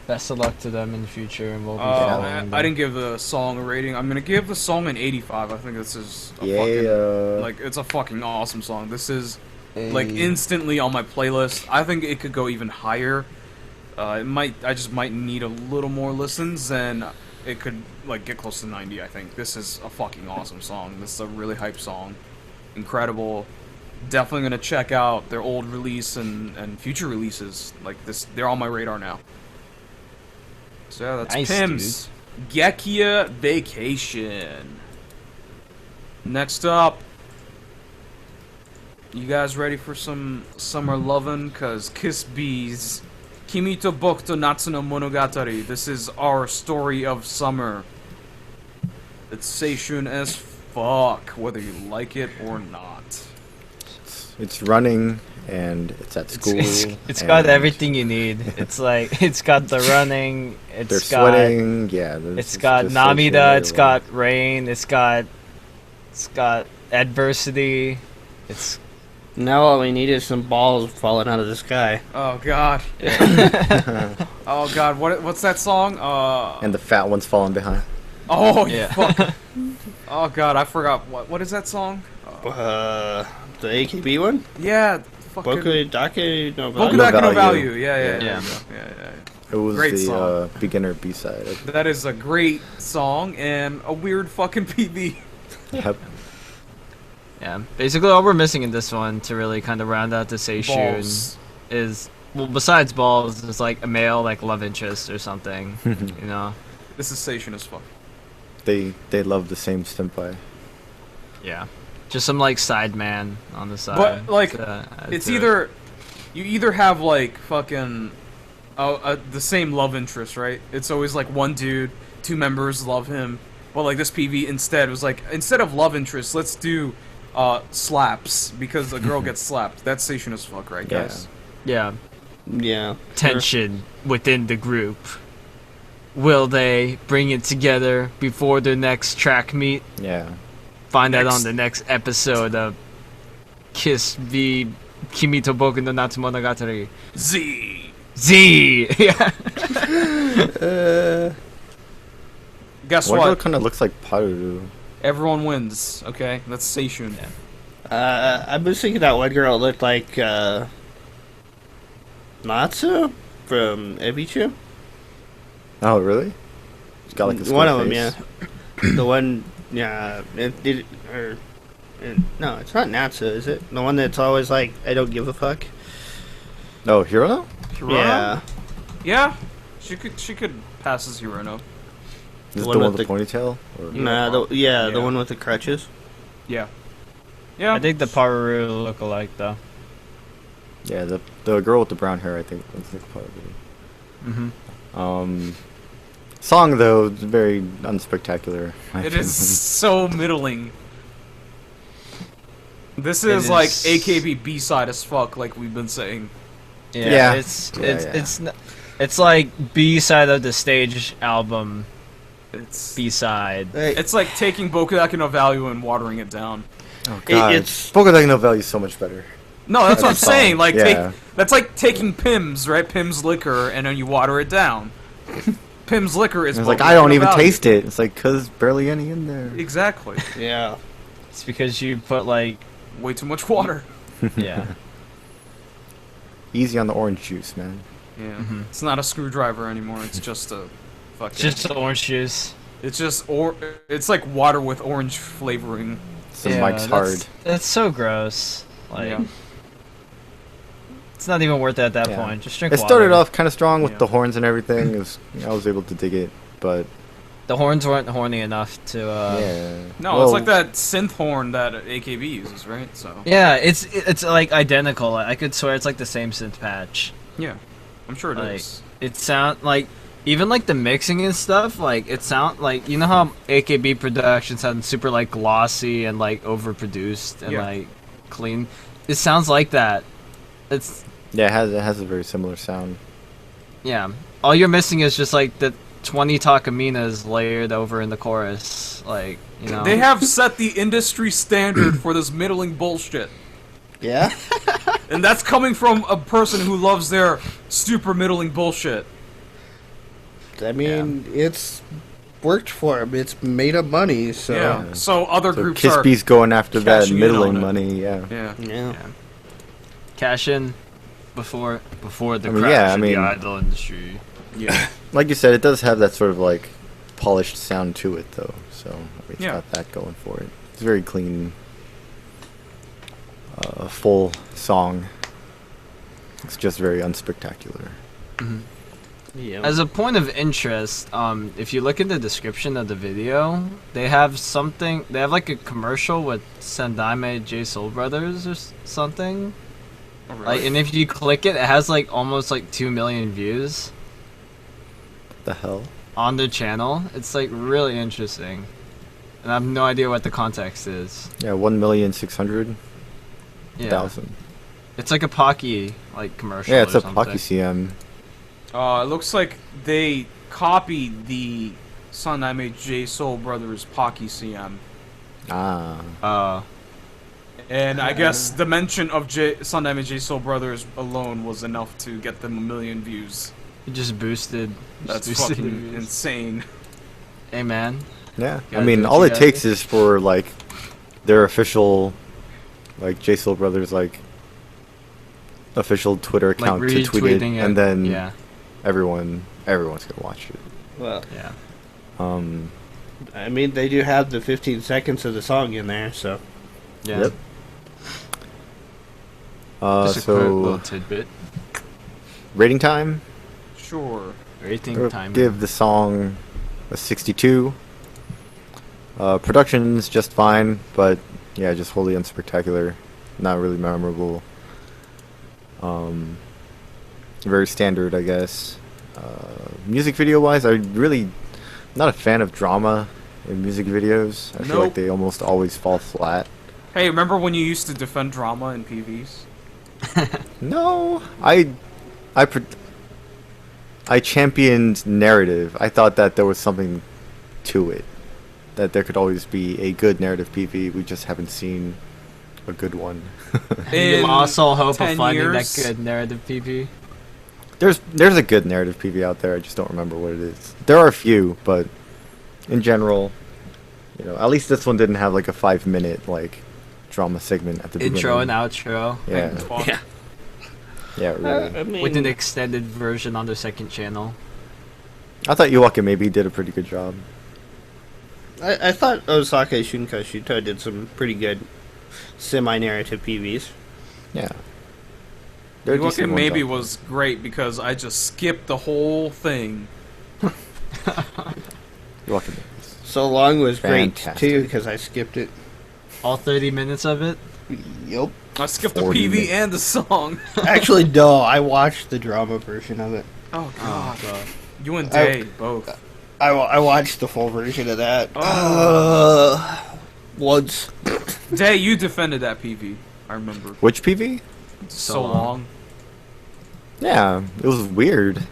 Best of luck to them in the future, and we'll be I didn't give the song a rating. I'm gonna give the song an 85. I think this is a fucking, like, it's a fucking awesome song. This is like instantly on my playlist. I think it could go even higher. I just might need a little more listens, and it could like get close to 90. I think this is a fucking awesome song. This is a really hype song, incredible. Definitely gonna check out their old release and future releases. Like this, they're on my radar now. So yeah, that's nice, Pimm's Gekia Vacation. Next up, you guys ready for some summer lovin'? Cause Kiss Bees, Kimi to Boku to Natsu no Monogatari. This is our story of summer. It's seishun as fuck, whether you like it or not. It's running, and it's at school. It's got everything you need. It's like, it's got the running, They're it's got sweating, yeah. it's got Namida, it's got rain, it's got adversity. It's Now all we need is some balls falling out of the sky. Oh god. Oh god, what's that song? And the fat one's falling behind. Oh Yeah. fuck. Oh god, I forgot what is that song? The AKB one? Yeah, fucking Boku Dake no Boku Value? Dake no Value. Value. Yeah. Yeah. It was Great the song. beginner B-side. That is a great song and a weird fucking PV. Yep. Yeah, basically all we're missing in this one to really kind of round out the seishun Balls. is, well, besides balls, is like a male like love interest or something, you know? This is seishun as fuck. They love the same senpai. Yeah, just some like side man on the side. But like, to add it's to it. either you either have like fucking the same love interest, right? It's always like one dude, 2 members love him. Well, like this PV instead was like, instead of love interest, let's do slaps, because a girl gets slapped. That's seishun as fuck, right, guys? Yeah, Yeah. tension within the group. Will they bring it together before their next track meet? Yeah. Find out Next. on the next episode of Kiss v Kimi to Boku no Natsu Monogatari. Z. Z! Yeah. Guess What what? kind of looks like Paru? Everyone wins. Okay, that's seishun. I was thinking that one girl looked like Natsu from Ebichu. Oh, really? It's got like a One square of them, face. yeah. The one, yeah. No, it's not Natsu, is it? The one that's always like, I don't give a fuck. Oh, Hirono? Yeah. Yeah, she could pass as Hirono. Is it one the one with with the ponytail? Or? Nah, the Yeah. one with the crutches. Yeah. Yeah. I think the Paru look alike though. Yeah, the girl with the brown hair, I think, looks like Paru. Mm-hmm. Song though is very unspectacular. It is so middling. This It is like is- AKB B-side as fuck, like we've been saying. Yeah. It's like B side of the stage album. It's B side. it's like taking Boku no Value and watering it down. Oh god, it's- Boku no Value is so much better. No, that's what I'm That's fine. saying. Like Yeah. that's like taking Pimm's, right? Pimm's liquor, and then you water it down. Pimm's liquor is. It's like Boku I don't no even Value. taste it. It's like cause barely any in there. Exactly. Yeah. It's because you put like, Way too much water. yeah. Easy on the orange juice, man. Yeah. Mhm. It's not a screwdriver anymore. It's just a fucking. Just orange juice. It's just It's like water with orange flavoring. Some Yeah, Mike's hard. That's so gross. Like, Yeah. it's not even worth it at that Yeah. point. Just drink It water. started off kind of strong with Yeah. the horns and everything. It was, I was able to dig it, but The horns weren't horny enough to. yeah. No, Well, it's like that synth horn that AKB uses, right? So Yeah, it's like identical. I could swear it's like the same synth patch. yeah, I'm sure it is. Like, it sound like even like the mixing and stuff, like it sound like, you know how AKB production sounds super like glossy and like overproduced and like clean. It sounds like that. It's Yeah, it has a very similar sound. yeah. All you're missing is just like the 20 Takaminas layered over in the chorus, like, you know. They have set the industry standard for this middling bullshit. Yeah. And that's coming from a person who loves their super middling bullshit. I mean, it's worked for him. It's made up money, so... Yeah, so other So groups are Kiss going after that cashing in middling on it. money, yeah. Yeah. Cash in before the I mean, crash yeah, I of mean- the idol industry. Yeah. Like you said, it does have that sort of like polished sound to it, though. So I mean, it's Yeah. got that going for it. It's a very clean, full song. It's just very unspectacular. Yeah. As a point of interest, if you look at the description of the video, they have like a commercial with Sendaime J Soul Brothers or something. Oh, really? Like, and if you click it, it has like almost like 2 million views What the hell? on their channel. It's like really interesting, and I have no idea what the context is. Yeah, 1,600,000. Yeah, it's like a Pocky like commercial. Yeah, it's or a something. Pocky CM. It looks like they copied the Sandaime J Soul Brothers Pocky CM. Ah. And I guess the mention of Sandaime J Soul Brothers alone was enough to get them 1 million views. It just boosted. That's boosted fucking views. insane. Hey man, Yeah. I Gotta mean, do what all you it gotta takes do. is for like their official, like J Soul Brothers, like official Twitter like account to tweet it, retweeting it, and then yeah, everyone's gonna watch it. Well, yeah. I mean, they do have the 15 seconds of the song in there, so... Yeah. Yep. Just a quick little So tidbit. rating time. Sure. Rating I'll time. give the song a 62. Production's just fine, but yeah, just wholly unspectacular. Not really memorable. Very standard, I guess. Music video wise, I'm really not a fan of drama in music videos. I feel like Nope. they almost always fall flat. Hey, remember when you used to defend drama in PVs? No, I championed narrative. I thought that there was something to it. That there could always be a good narrative PV. We just haven't seen a good one. You In lost all hope of 10 finding years? that good narrative PP. There's a good narrative PV out there. I just don't remember what it is. There are a few, but in general, you know, at least this one didn't have like a 5-minute like drama segment at the Intro beginning. and outro. Yeah. Fuck. Yeah. Yeah, really. I mean, With an extended version on their second channel. I thought Iwaka maybe did a pretty good job. I thought Osaka Shunka Shuta did some pretty good semi-narrative PVs. Yeah. They're What decent ones maybe out there. was great because I just skipped the whole thing. Iwaka movies. So Long was great, Fantastic. too, because I skipped it. All 30 minutes of it. Yup. I skipped the 40 PV minutes. and the song. Actually, no, I watched the drama version of it. Oh god. God. You and Day both. I watched the full version of that. Once. Day, you defended that PV. I remember. Which PV? So long. Yeah, it was weird.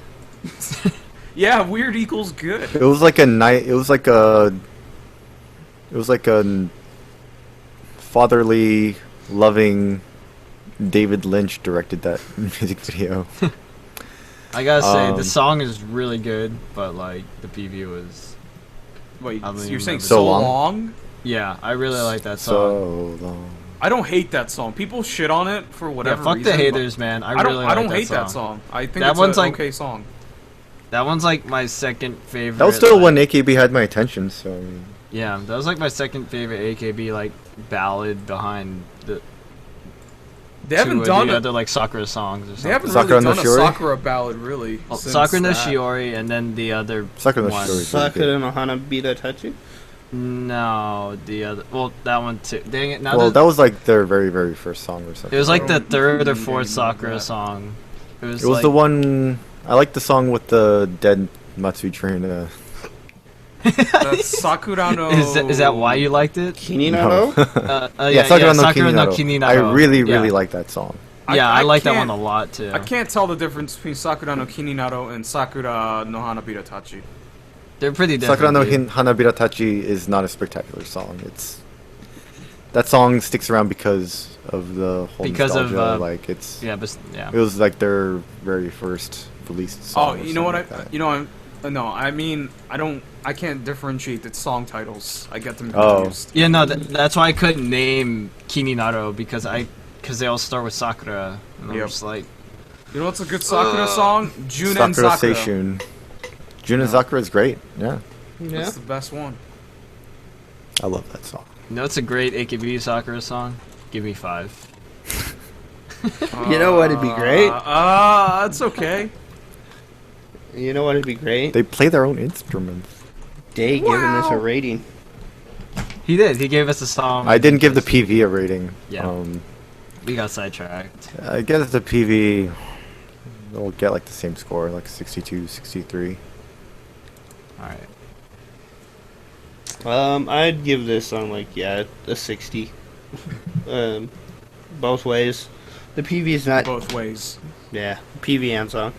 Yeah, weird equals good. It was like a night. It was like a fatherly, loving. David Lynch directed that music video. I gotta say, the Um, song is really good, but like the PV was. Wait, I don't you're even saying remember. so So long? long? Yeah, I really like that song. So long. I don't hate that song. People shit on it for whatever Yeah, fuck reason. the but haters, man. I don't. really I don't like hate that song. I think That it's one's an like- okay song. That one's like my second favorite. That was still like- when AKB had my attention. So I mean, Yeah, that was like my second favorite AKB like ballad behind the. They haven't two of done the it. other like Sakura songs or something. They haven't Sakura really no done a Shiori? Sakura ballad, really. Oh, since Sakura no that. Shiori, and then the other Sakura no one. Shiori. Sakura no Hanabita Tachi? No, the other. Well, that one too. Dang it! Now Well, that, that was like their very, very first song or something. it was like the don't third or even fourth know Sakura that. song. It was, It was like, the one. I like the song with the dead Matsui Train. That's Sakura no... Is that why you liked it? Kininato? Yeah, Sakura no Kininato. Kininato. I really like that song. Yeah, I like that one a lot too. I can't tell the difference between Sakura no Kininato and Sakura no Hanabira Tachi. They're pretty different. Sakura no Hanabira Tachi is not a spectacular song. That song sticks around because of the whole nostalgia. It was like their very first released song. Oh, you know what? I can't differentiate the song titles. I get them confused. Yeah, no, that's why I couldn't name Kininato because they all start with Sakura, and I'm just like, you know what's a good Sakura song? Jun and Sakura Sakura. Seishun. Jun and Sakura is great. Yeah, that's the best one. I love that song. You know, it's a great AKB Sakura song. Give me 5. You know what would be great? That's okay. You know what would be great? They play their own instruments. Day giving this a rating. He did. He gave us a song. I didn't give the PV a rating. Yeah. We got sidetracked. I guess the PV will get like the same score, like 62, 63. Alright. I'd give this song a 60. Both ways. The PV is not both ways. Yeah, PV and song.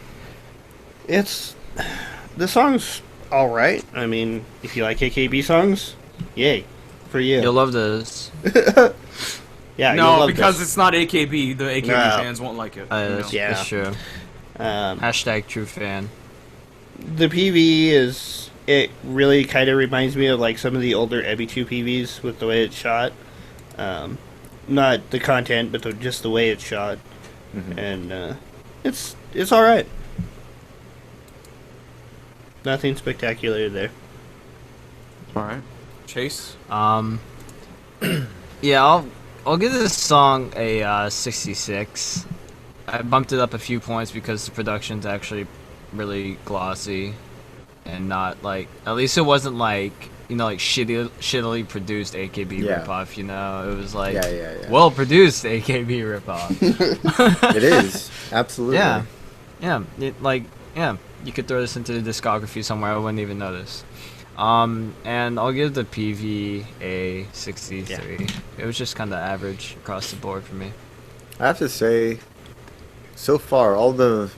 The song's all right. I mean, if you like AKB songs, yay for you. You'll love this. Yeah. No, because it's not AKB. The AKB fans won't like it. That's true. Hashtag true fan. The PV it really kind of reminds me of like some of the older Ebi 2 PVs with the way it's shot. Not the content, but just the way it's shot. Mm-hmm. And it's all right. Nothing spectacular there. All right, Chase. Yeah, I'll give this song a 66. I bumped it up a few points because the production's actually really glossy, and not like, at least it wasn't like, like shittily produced AKB ripoff. It was like well produced AKB ripoff. It is absolutely. Yeah. You could throw this into the discography somewhere, I wouldn't even notice. And I'll give the PV a 63. Yeah. It was just kind of average across the board for me. I have to say, so far, all the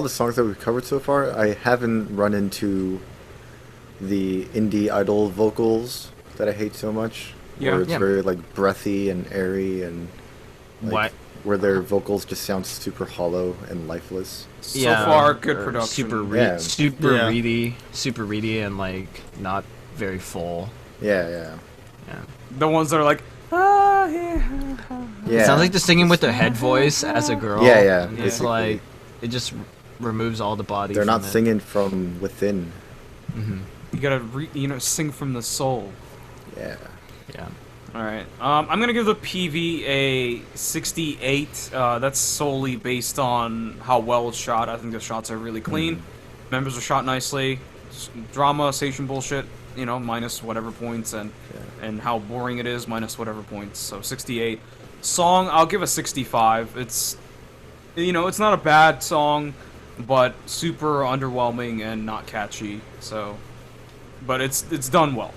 songs that we've covered so far, I haven't run into the indie idol vocals that I hate so much. Yeah. Where it's very like breathy and airy and like, where their vocals just sound super hollow and lifeless. So far, good production. Super reedy, and like not very full. Yeah. The ones that are like, It sounds like they're singing with their head voice as a girl. Yeah. It's like it just removes all the body. They're not singing from within. Mm-hmm. You gotta sing from the soul. Yeah. Alright, I'm gonna give the PV a 68. That's solely based on how well it's shot. I think the shots are really clean. Members are shot nicely. Drama, station bullshit, minus whatever points, and how boring it is, minus whatever points. So 68. Song, I'll give a 65. It's not a bad song, but super underwhelming and not catchy. So, but it's done well.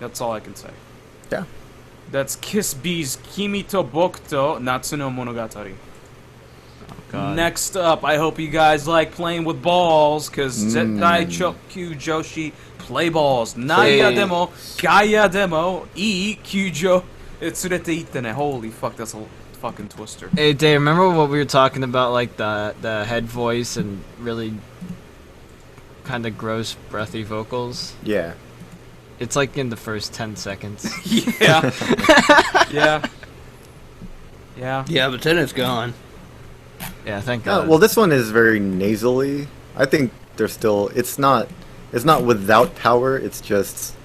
That's all I can say. Yeah. That's Kiss B's Kimi to Boku to Natsu no Monogatari. God. Next up, I hope you guys like playing with balls, because Zettai Chokyu Joshi Playballs. Naya demo, Gaia demo, I Kyujo Tsurete itte ne. Holy fuck, that's a fucking twister. Hey, Dave, remember what we were talking about, like the head voice and really kind of gross, breathy vocals? Yeah. It's like in the first 10 seconds. Yeah. Yeah, but then it's gone. Yeah, thank God. Well, this one is very nasally. I think they're still. It's not without power. It's just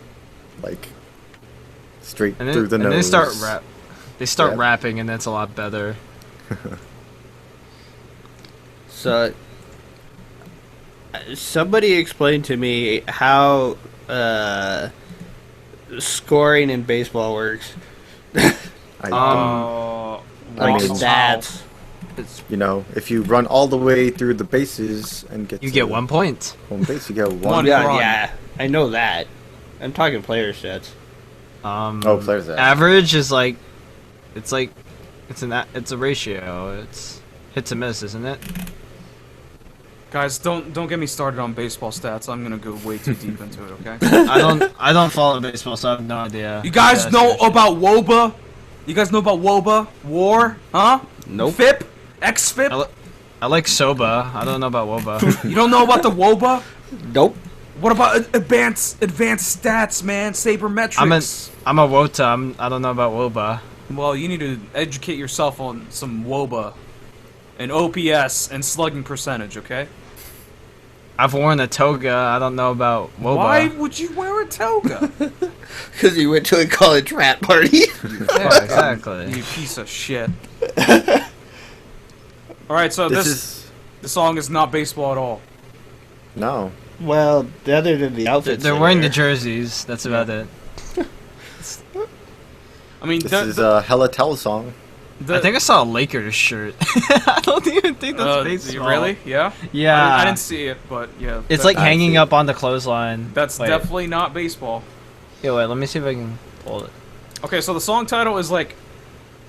like straight through the nose. And they start rapping, and that's a lot better. So, somebody explain to me how scoring in baseball works. I Like stats. You know, if you run all the way through the bases and You get 1 point. home base, you get one. One. Yeah, run. yeah. I know that. I'm talking player stats. Players that. Average is like, it's a ratio. It's hits and miss, isn't it? Guys, don't get me started on baseball stats. I'm gonna go way too deep into it. Okay. I don't follow baseball, so I have no idea. You guys know about WOBA? You guys know about WOBA? War? Huh? Nope. FIP? XFIP? I like Soba. I don't know about Woba. You don't know about the WOBA? Nope. What about advanced stats, man? Sabermetrics. I'm a Wota. I don't know about Woba. Well, you need to educate yourself on some WOBA and OPS and slugging percentage, okay? I've worn a toga. I don't know about Woba. Why would you wear a toga? Because you went to a college rat party. Yeah, exactly. You piece of shit. Alright, so the song is not baseball at all. No. Well, other than the outfits, They're wearing the jerseys. That's about it. I mean, This is a Hella Tell song. I think I saw a Lakers shirt. I don't even think that's baseball. Really? Yeah? Yeah. I didn't see it, but yeah. It's like hanging up on the clothesline. That's Wait. definitely not baseball. Yeah, wait, let me see if I can pull it. Okay, so the song title is like,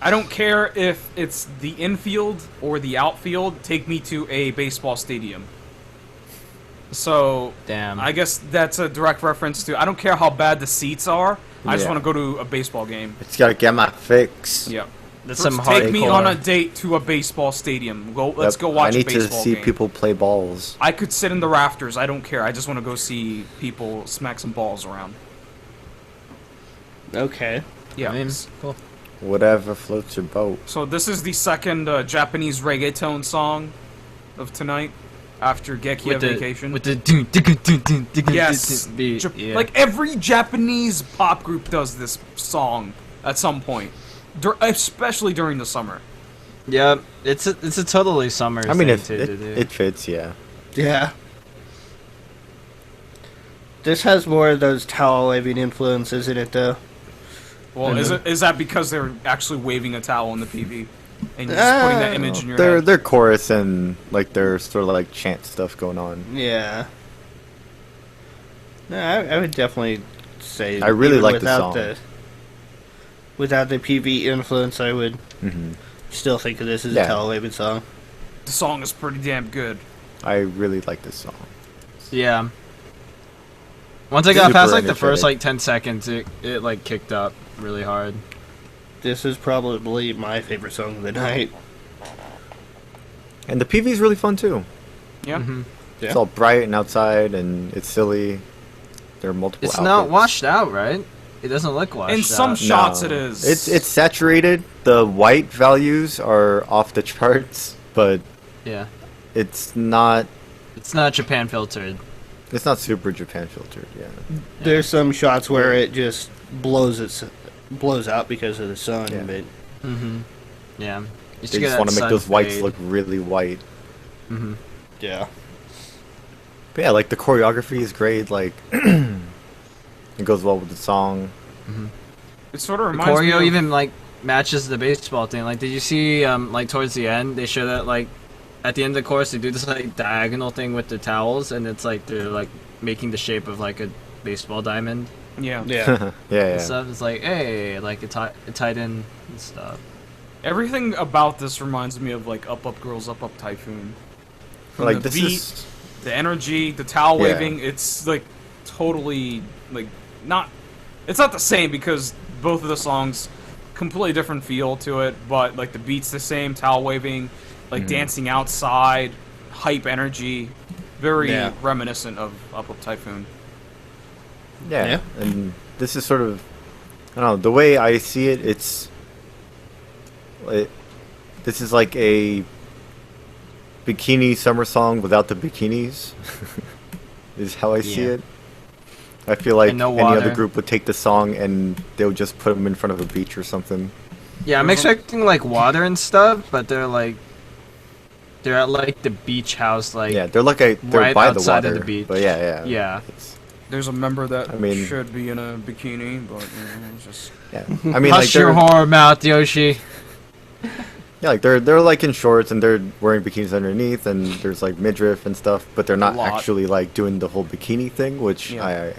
I don't care if it's the infield or the outfield, take me to a baseball stadium. So, Damn. I guess that's a direct reference to, I don't care how bad the seats are, I just Yeah. want to go to a baseball game. It's gotta get my fix. Yeah. That's some Take me hardcore. on a date to a baseball stadium. Let's Yep, go watch I need a baseball to see game. people play balls. I could sit in the rafters, I don't care. I just want to go see people smack some balls around. Okay. Yeah. I mean, cool. Whatever floats your boat. So this is the second Japanese reggaeton song of tonight, after Gekiya Vacation. With the dun, dun, dun, dun, dun, dun, yes, dun, beat. Yeah. Like every Japanese pop group does this song at some point, especially during the summer. Yeah, it's a totally summer I mean, thing it to do. it fits, yeah. Yeah. This has more of those towel waving influences in it, though. Well, is that because they're actually waving a towel in the PV, and you're just putting that image in your head? They're chorus and like their sort of like chant stuff going on. Yeah. No, I would definitely say. I really even like the without song. Without the PV influence, I would Hmm. still think of this as Yeah. a towel waving song. The song is pretty damn good. I really like this song. Yeah. Once I got Super past like the first energetic. like 10 seconds, it like kicked up really hard. This is probably my favorite song of the night. And the PV is really fun too. Yeah. Mhm. Yeah. It's all bright and outside, and it's silly. There are multiple. It's outfits. not washed out, right? It doesn't look washed In some out. shots, No. it is. It's saturated. The white values are off the charts, but Yeah. it's not. It's not Japan filtered. It's not super Japan filtered. Yeah. There's some shots where it just blows out because of the sun, Yeah. but Mm-hmm. Yeah. They just want to make those whites look really white. Mm-hmm. yeah. But yeah, like the choreography is great. Like it goes well with the song. It sort of The reminds me choreo of, even like matches the baseball thing. Like, did you see like towards the end they show that like at the end of the course they do this like diagonal thing with the towels, and it's like they're like making the shape of like a baseball diamond yeah. Yeah. Yeah, and yeah. stuff. It's like, hey, like it tied in and stuff. Everything about this reminds me of like Up Up Girls Up Up Typhoon. From Like the this beat, is. the energy, the towel Yeah. waving, it's like totally like not. It's not the same because both of the songs completely different feel to it, but like the beat's the same, towel waving, like dancing outside, hype energy, very Yeah. reminiscent of Up Up Typhoon. Yeah. Yeah. And this is sort of. I don't know. The way I see it, this is like a bikini summer song without the bikinis. Is how I see Yeah. it. I feel like And no any other water. group would take the song and they would just put them in front of a beach or something. Yeah, I'm expecting like water and stuff, but they're at like the beach house, like Yeah, they're they're right by the outside water. of the beach. But yeah. Yeah. It's, There's a member that I mean- should be in a bikini, but it's just yeah. I mean, Hush like your they're, whore mouth, Yoshi. Yeah, like they're like in shorts and they're wearing bikinis underneath, and there's like midriff and stuff, but they're not actually like doing the whole bikini thing, which I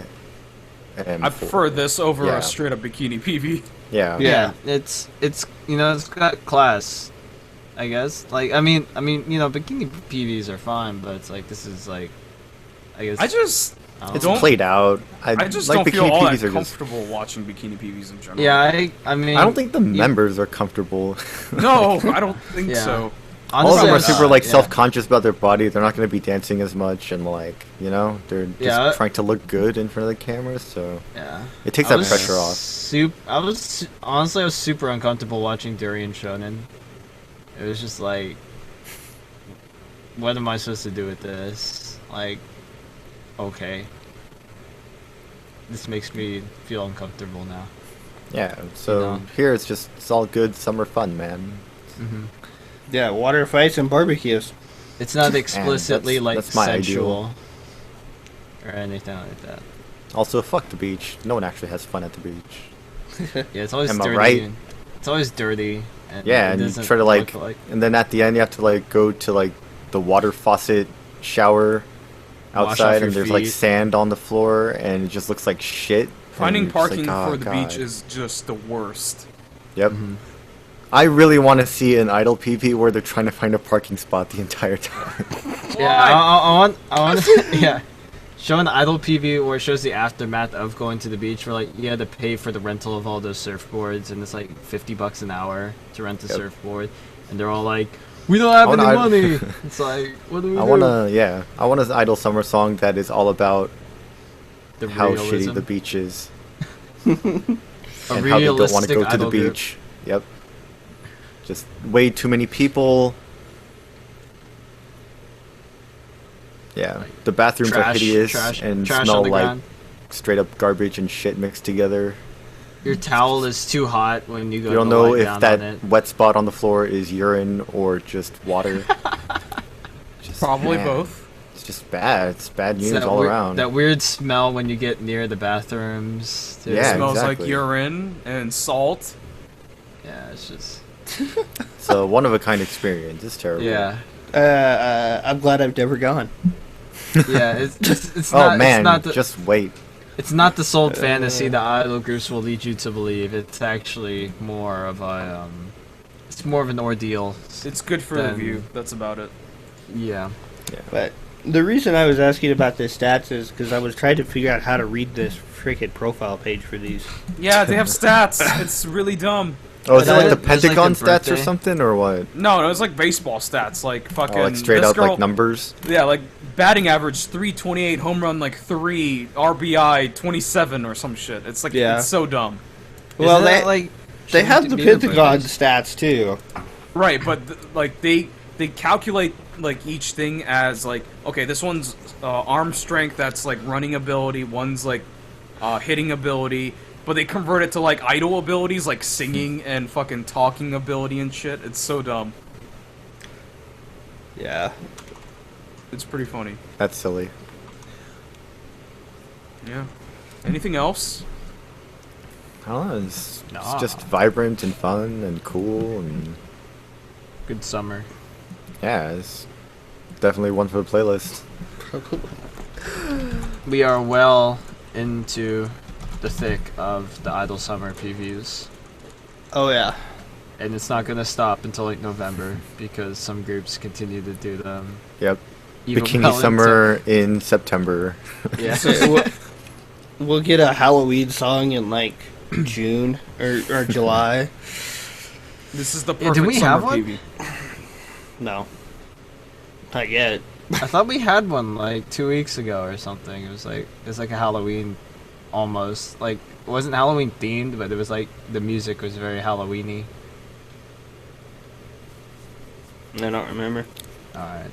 prefer this over Yeah. a straight up bikini PV. Yeah. Yeah, it's it's got class, I guess. Like I mean bikini PVs are fine, but it's like this is like, I guess. It's played out. I just like don't feel bikini all PVs that are comfortable watching bikini PVs in general. Yeah, I mean. I don't think the members are comfortable. No, I don't think so. All of them are super like yeah. self-conscious about their body. They're not going to be dancing as much, and like they're just trying to look good in front of the camera. So it takes that pressure off. I was super uncomfortable watching Durian Shonen. It was just like, what am I supposed to do with this? Like, okay, this makes me feel uncomfortable now. Yeah. So here it's all good summer fun, man. Mm-hmm. Yeah, water fights and barbecues. It's not explicitly that's my sensual or anything like that. Also, fuck the beach. No one actually has fun at the beach. Yeah, it's always Am I dirty. right? It's always dirty. And Yeah, and you try to like, and then at the end you have to like go to like the water faucet shower outside, and there's like feet. sand on the floor, and it just looks like shit. Finding And you're just parking like, for oh, the God. beach is just the worst. Yep. Mm-hmm. I really want to see an idle PP where they're trying to find a parking spot the entire time. Yeah, I want yeah. Show an idle PV where it shows the aftermath of going to the beach, where like you had to pay for the rental of all those surfboards, and it's like $50 an hour to rent a surfboard, and they're all like, "We don't have any money." It's like, what do we do? I want an idle summer song that is all about The how realism. shitty the beach is. A And how they don't want to realistic go to the idol group. beach. Yep. Just way too many people. Yeah, the bathrooms are hideous and trash smell on the like ground. straight up garbage and shit mixed together. Your towel is too hot when you go. You don't to know lie if down on that it. wet spot on the floor is urine or just water. Just, Probably man, both. It's just bad. It's bad It's news that all weird, around. That weird smell when you get near the bathrooms. too. Yeah, It smells exactly. like urine and salt. Yeah, it's just. It's a one of a kind experience. It's terrible. Yeah. I'm glad I've never gone. Yeah, it's Oh not. man, it's not the, just wait. it's not the sold fantasy that idol groups will lead you to believe. It's actually more of a it's more of an ordeal. It's good for the view. That's about it. Yeah. But the reason I was asking about the stats is because I was trying to figure out how to read this freaking profile page for these. Yeah, they have stats. It's really dumb. Oh, is it like the There's like Pentagon a stats or birthday. something, or what? No, it's like baseball stats, like fucking. Oh, like straight this up girl, like numbers. Yeah, like batting average 328, home run like 3, RBI 27 or some shit. It's like it's so dumb. Well, Isn't they that, like they have the be the Pentagon birthdays? stats too. Right, but like they calculate like each thing as like, okay, this one's arm strength, that's like running ability, one's like hitting ability, but they convert it to like idle abilities like singing and fucking talking ability and shit. It's so dumb. Yeah. It's pretty funny. That's silly. Yeah. Anything else? I don't know. It's Nah. just vibrant and fun and cool, and Good summer. yeah, it's definitely one for the playlist. We are well into the thick of the idle summer previews, Oh yeah. and it's not gonna stop until like November because some groups continue to do them. Yep. Even Bikini well into- Summer in September. Yeah. We'll get a Halloween song in like June or July. This is the Yeah, perfect did we summer have one? PV. No. Not yet. I thought we had one like 2 weeks ago or something. It was like a Halloween, almost like it wasn't Halloween themed, but it was like the music was very Halloweeny. I don't remember. All right.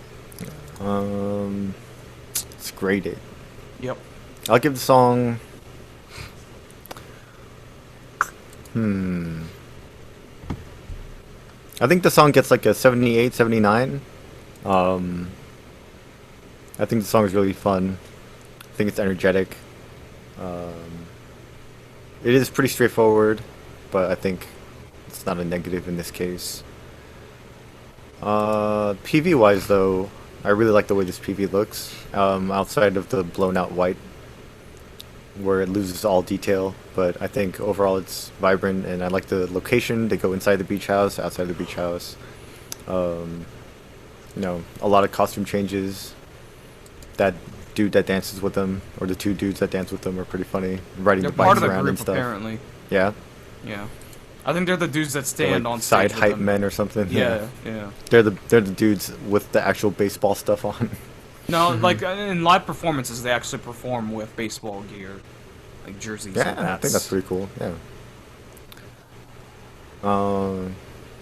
It's graded. Yep. I'll give the song. I think the song gets like a 78, 79. I think the song is really fun. I think it's energetic. It is pretty straightforward, but I think it's not a negative in this case. PV wise though, I really like the way this PV looks. Outside of the blown out white, where it loses all detail, but I think overall it's vibrant, and I like the location. They go inside the beach house, outside the beach house. You know, a lot of costume changes. That dude that dances with them, or the two dudes that dance with them, are pretty funny. Riding They're the part bikes of the around group, and stuff. apparently. Yeah. Yeah. I think they're the dudes that They're stand like on side stage with hype them. men or something. Yeah, yeah. They're the dudes with the actual baseball stuff on. No, like in live performances, they actually perform with baseball gear, like jerseys. Yeah, and I hats. think that's pretty cool. Yeah.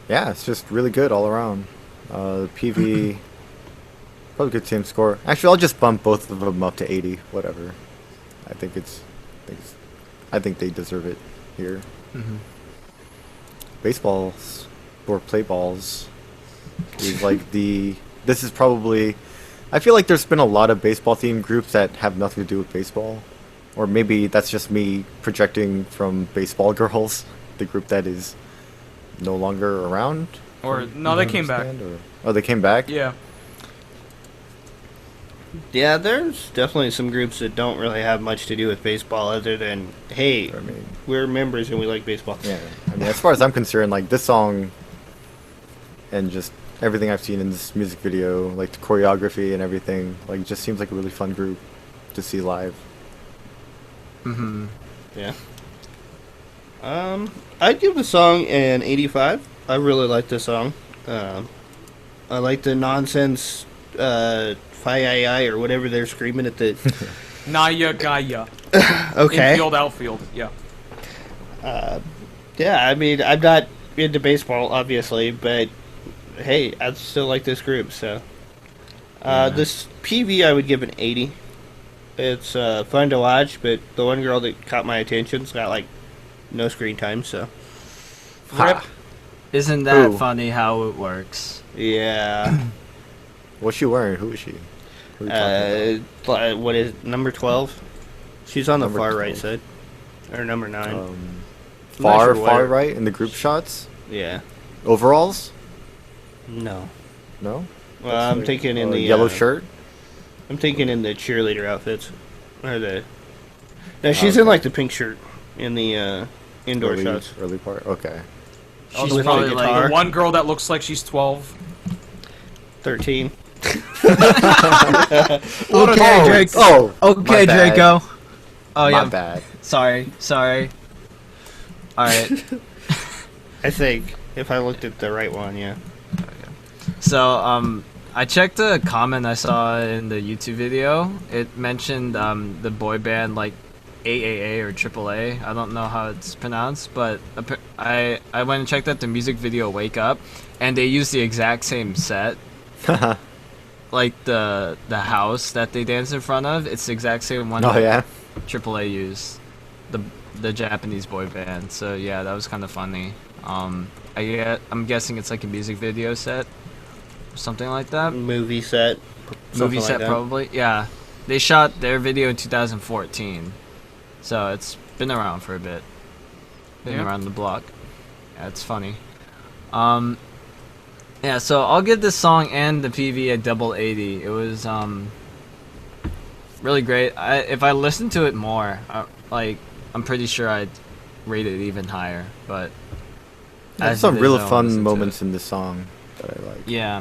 Yeah, it's just really good all around. The PV, probably good team score. Actually, I'll just bump both of them up to 80. Whatever. I think I think they deserve it here. Mm-hmm. Baseballs or Playballs is like this is probably, I feel like there's been a lot of baseball themed groups that have nothing to do with baseball, or maybe that's just me projecting from Baseball Girls, the group that is no longer around. Or no, they came back. Oh, they came back. Yeah. Yeah, there's definitely some groups that don't really have much to do with baseball other than, hey, I mean, we're members and we like baseball. yeah. I mean, as far as I'm concerned, like this song and just everything I've seen in this music video, like the choreography and everything, like it just seems like a really fun group to see live. Mm-hmm. Yeah. I'd give the song an 85. I really like this song. I like the nonsense, Fi or whatever they're screaming at the... Naya Gaia. Okay. Infield, outfield. Yeah. Yeah, I mean, I'm not into baseball, obviously, but hey, I still like this group, so. This PV I would give an 80. It's fun to watch, but the one girl that caught my attention's got, like, no screen time, so. Rip. Isn't that Who? funny how it works? Yeah. What's she wearing? Who is she? Who are you talking about? What is number 12? She's on the Number far 12. right side. Or number 9. I'm not Far sure what far it- right in the group shots. Yeah. Overalls? No. No. Well, That's I'm like, thinking in the yellow shirt. I'm thinking in the cheerleader outfits. Or the... No, she's okay. in, like, the pink shirt in the indoor early, shots. Early part. Okay. Oh, She's there's with probably the like guitar. the one girl that looks like she's 12. 13. Okay, Drake. Oh. Okay, my bad. Draco. Oh My yeah. bad. Sorry. All right. I think, if I looked at the right one, yeah. So I checked a comment I saw in the YouTube video. It mentioned the boy band like AAA or AAA. I don't know how it's pronounced, but I went and checked out the music video "Wake Up," and they used the exact same set. Like the house that they dance in front of, it's the exact same one. Oh that yeah. AAA used, the Japanese boy band. So yeah, that was kind of funny. I'm guessing it's like a music video set, or something like that. Movie set. Movie something set like that. probably. Yeah, they shot their video in 2014, so it's been around for a bit. Been Yeah. around the block. Yeah, it's funny. Yeah, so I'll give this song and the PV a double 80. It was really great. If I listened to it more, I'm pretty sure I'd rate it even higher. But There's as some it is, real I don't fun listen to moments it. in this song that I like. Yeah,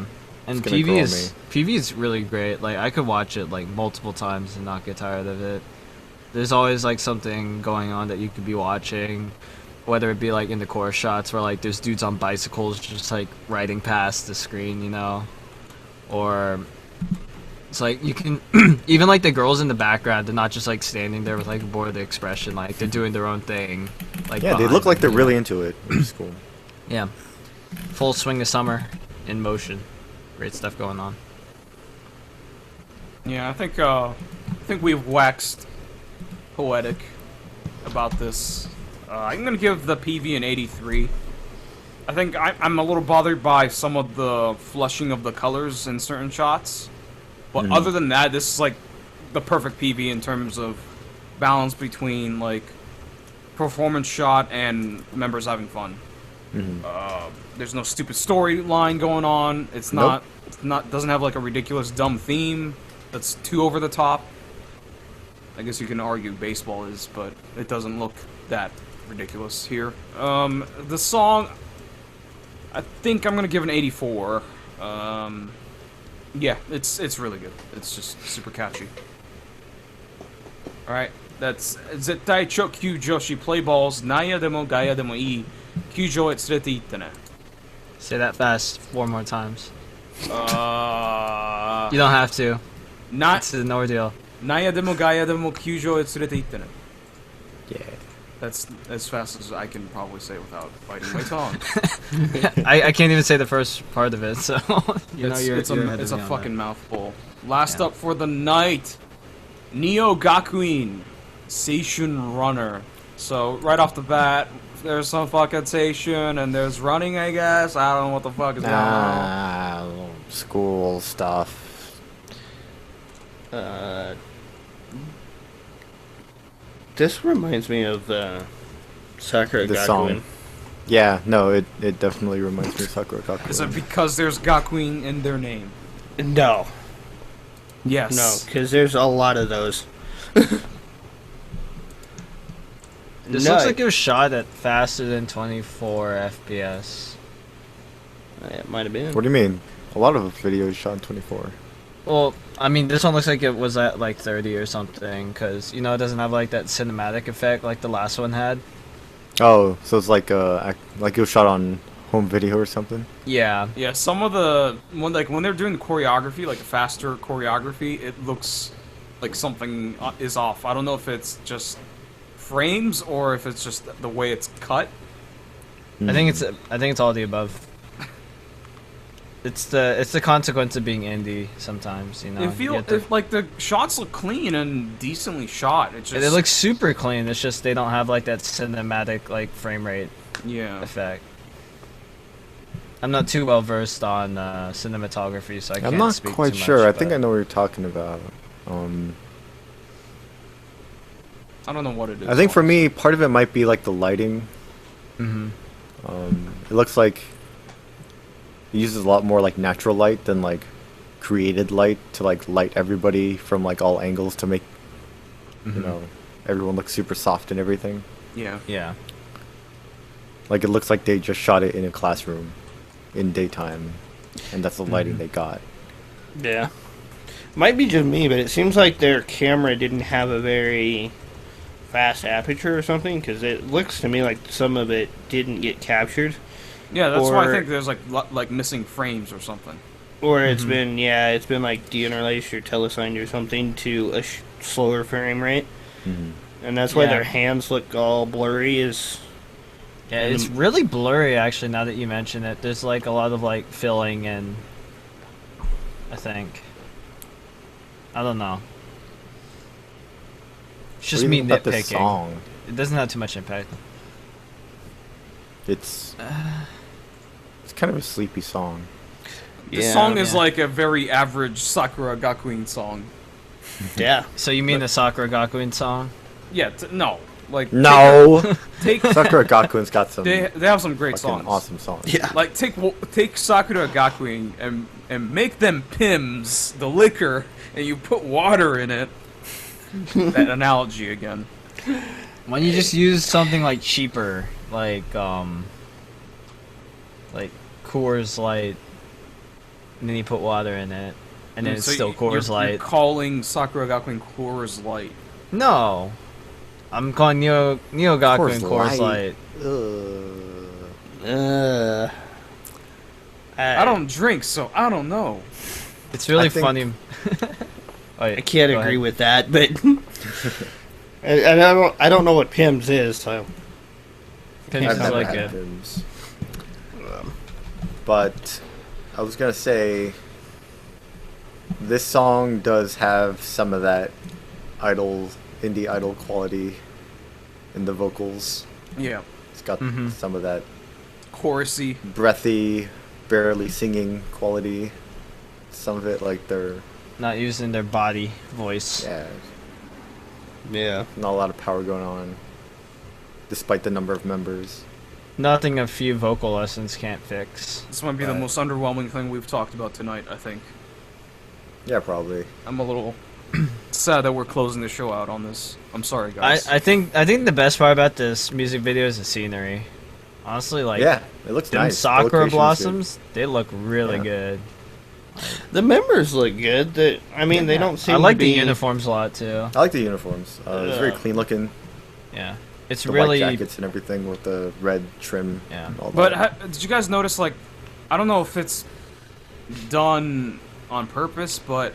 and It's gonna grow on PV is really great. Like I could watch it like multiple times and not get tired of it. There's always like something going on that you could be watching, whether it be like in the chorus shots where like there's dudes on bicycles just like riding past the screen, you know, or it's like you can even like the girls in the background, they're not just like standing there with like a bored expression, like they're doing their own thing. Like Yeah, they behind look like them, they're you really know? into it, which is cool. Yeah, full swing of summer in motion. Great stuff going on. Yeah, I think we've waxed poetic about this. I'm gonna give the PV an 83. I think I'm a little bothered by some of the flushing of the colors in certain shots, but other than that, this is like the perfect PV in terms of balance between like performance shot and members having fun. There's no stupid storyline going on. It's not. Nope. It's not. Doesn't have like a ridiculous dumb theme that's too over the top. I guess you can argue baseball is, but it doesn't look that ridiculous here. The song, I think I'm gonna give an 84. Yeah, it's really good. It's just super catchy. All right, that's Zettai Chokyu Joshi Playballs. Naya demo Gaia demo ii. Kyujo e tsurete itte ne. Say that fast 4 more times. You don't have to. Not It's an ordeal. Naya demo Gaia demo Kyujo e tsurete itte ne. Yeah. That's as fast as I can probably say without biting my tongue. I can't even say the first part of it, so you know it's you're ahead a of me on fucking that. mouthful. Last Yeah. up for the night, Neo Gakuen, Seishun Runner. So right off the bat, there's some fucking Seishun and there's running, I guess. I don't know what the fuck is going on. School stuff. This reminds me of Sakura The Gakuen. song. Yeah, no, it definitely reminds me of Sakura Gakuen. Is it because there's Gakuen in their name? No, Yes. no, because there's a lot of those. This No, looks like it was shot at faster than 24 FPS. it might have been. What do you mean? A lot of videos shot in 24. Well, I mean, this one looks like it was at like 30 or something, because, you know, it doesn't have like that cinematic effect like the last one had. Oh, so it's like it was shot on home video or something? Yeah. Yeah, some of the when they're doing the choreography, like a faster choreography, it looks like something is off. I don't know if it's just frames or if it's just the way it's cut. I think it's all the above. It's the consequence of being indie sometimes, you know. Like the shots look clean and decently shot. It just It looks super clean. It's just they don't have like that cinematic like frame rate yeah. effect. I'm not too well versed on cinematography, so I can't I'm not speak quite too sure. much, I think but- I know what you're talking about. I don't know what it is. I think for me, part of it might be like the lighting. Mhm. It looks like it uses a lot more like natural light than like created light to like light everybody from like all angles to make you know everyone look super soft and everything. Yeah. Yeah. Like it looks like they just shot it in a classroom in daytime, and that's the lighting they got. Yeah. Might be just me, but it seems like their camera didn't have a very fast aperture or something, because it looks to me like some of it didn't get captured. Yeah, that's why I Or- think there's like missing frames or something. Or it's been like de-interlaced or telesigned or something to a slower frame rate. And that's why Yeah. their hands look all blurry is... Yeah, And it's really blurry actually now that you mention it. There's like a lot of like filling and I think. I don't know. It's just What do me you think about nitpicking. this song? It doesn't have too much impact. It's kind of a sleepy song. This song is yeah. like a very average Sakura Gakuen song. Yeah. So you mean the Sakura Gakuen song? Yeah, no. Like No, take Sakura Gakuen's got some they have some great fucking songs. awesome songs. Yeah. Like take Sakura Gakuen and make them Pims, the liquor, and you put water in it. That analogy again. Why don't you just use something like cheaper, like Coors Light, and then you put water in it, and then it's So still Coors you're Light. calling Sakura Gakuen Coors Light. No, I'm calling Neo Gakuen Coors Light. Light. I don't drink, so I don't know. It's really I think- funny. I can't Go agree ahead. with that, but I don't know what Pims is, so Pimm's I've is never really had good. Pimm's. But I was gonna say this song does have some of that indie idol quality in the vocals. Yeah, It's got Mhm. some of that chorusy. breathy, barely singing quality. Some of it like they're Not using their body voice. yeah. not a lot of power going on, despite the number of members. nothing a few vocal lessons can't fix. This might be the most underwhelming thing we've talked about tonight, I think. Yeah, probably. I'm a little sad that we're closing the show out on this. I'm sorry, guys. I think the best part about this music video is the scenery. Honestly, like, yeah, it looks them nice. sakura blossoms, they look really good. The members look good. They don't seem I like to be... the uniforms a lot too. I like the uniforms. It's very clean looking. Yeah, it's The really white jackets and everything with the red trim. Yeah. And all But that. did you guys notice, like, I don't know if it's done on purpose, but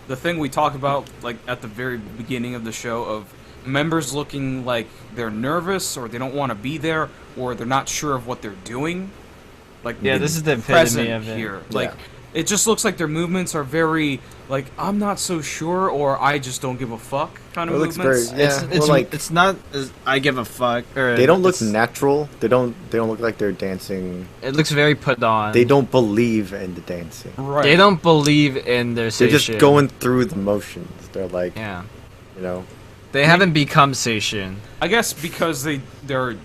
the thing we talked about, like, at the very beginning of the show of members looking like they're nervous or they don't want to be there or they're not sure of what they're doing. Like, yeah, this is the epitome present of it. here. Like, it just looks like their movements are very, like, I'm not so sure or I just don't give a fuck kind of It looks movements. very- Yeah, It's well, like- it's not as I give a fuck. Or They don't look it's- natural. They don't look like they're dancing. It looks very put on. They don't believe in the dancing. Right. They don't believe in their They're just seishun. going through the motions. They're like, Yeah. you know, They haven't become seishun. I guess because they're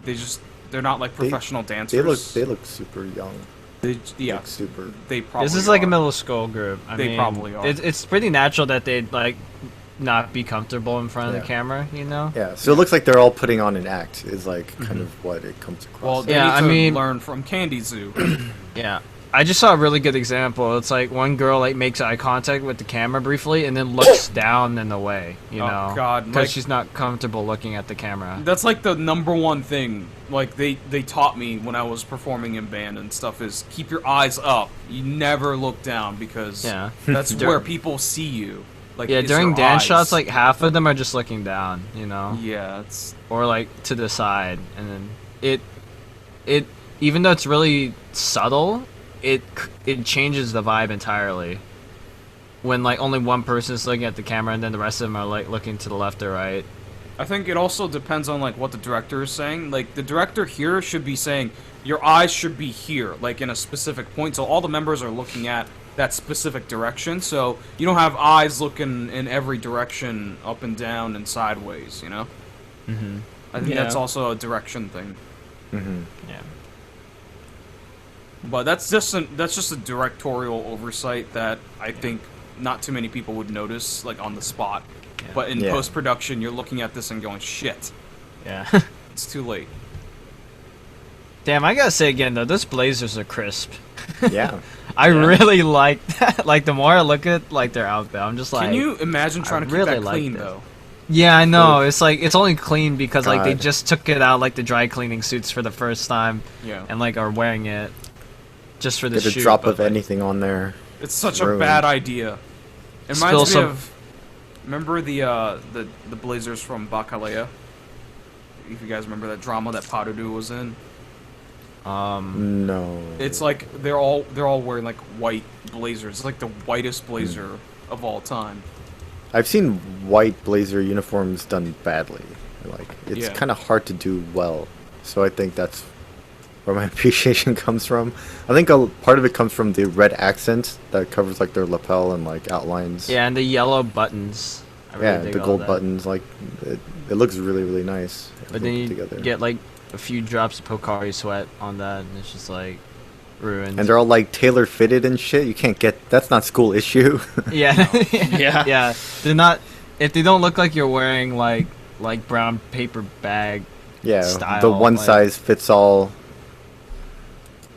not like professional dancers. they look super young. Yeah, Like super. they probably. This is like are. a middle school group. I They mean, probably are. It's pretty natural that they'd like not be comfortable in front of Yeah. the camera, you know? Yeah, so it looks like they're all putting on an act. Is like kind of what it comes across. Well, as. they Yeah, need I to mean- learn from Candy Zoo. Yeah. I just saw a really good example. It's like one girl like makes eye contact with the camera briefly and then looks down and away, you Oh, know? God, Because like- she's not comfortable looking at the camera. That's like the #1 thing. Like they taught me when I was performing in band and stuff is keep your eyes up. You never look down because Yeah. that's where people see you. Like Yeah, it's during your dance eyes. shots, like half of them are just looking down, you know? yeah, it's Or like to the side, and then it even though it's really subtle, it changes the vibe entirely. When like only one person is looking at the camera and then the rest of them are like looking to the left or right. I think it also depends on like what the director is saying. Like the director here should be saying your eyes should be here, like in a specific point. So all the members are looking at that specific direction. So you don't have eyes looking in every direction, up and down and sideways. You know. Mm-hmm. I think Yeah. that's also a direction thing. Mm-hmm. Yeah. But that's just a directorial oversight that I think not too many people would notice, like on the spot. Yeah. But in Yeah. post production, you're looking at this and going, "Shit, Yeah. it's too late." Damn, I gotta say again though, those blazers are crisp. Yeah. I really like that. Like the more I look at like their outfit, I'm just like, Can you imagine trying to keep really that like clean this. though? yeah, I know. It's like it's only clean because like they God. just took it out like the dry cleaning suits for the first time Yeah, and like are wearing it just for the Get a shoot. drop but, of like, anything on there. it's such a ruined. bad idea. It Spill reminds me some- of remember the Blazers from Bakalea. If you guys remember that drama that Parudu was in. No. It's like they're all wearing like white blazers. It's like the whitest blazer of all time. I've seen white blazer uniforms done badly. Like it's Yeah. kind of hard to do well. So I think that's where my appreciation comes from. I think a part of it comes from the red accent that covers like their lapel and like outlines. Yeah, and the yellow buttons. I really Yeah, dig the all gold that. buttons. Like it looks really really nice. But then you together. get like a few drops of Pocari sweat on that, and it's just like ruined. And they're all like tailor fitted and shit. You can't get that's not school issue. yeah, Yeah. yeah. They're not. If they don't look like you're wearing like brown paper bag, Yeah, Style, the one like- size fits all.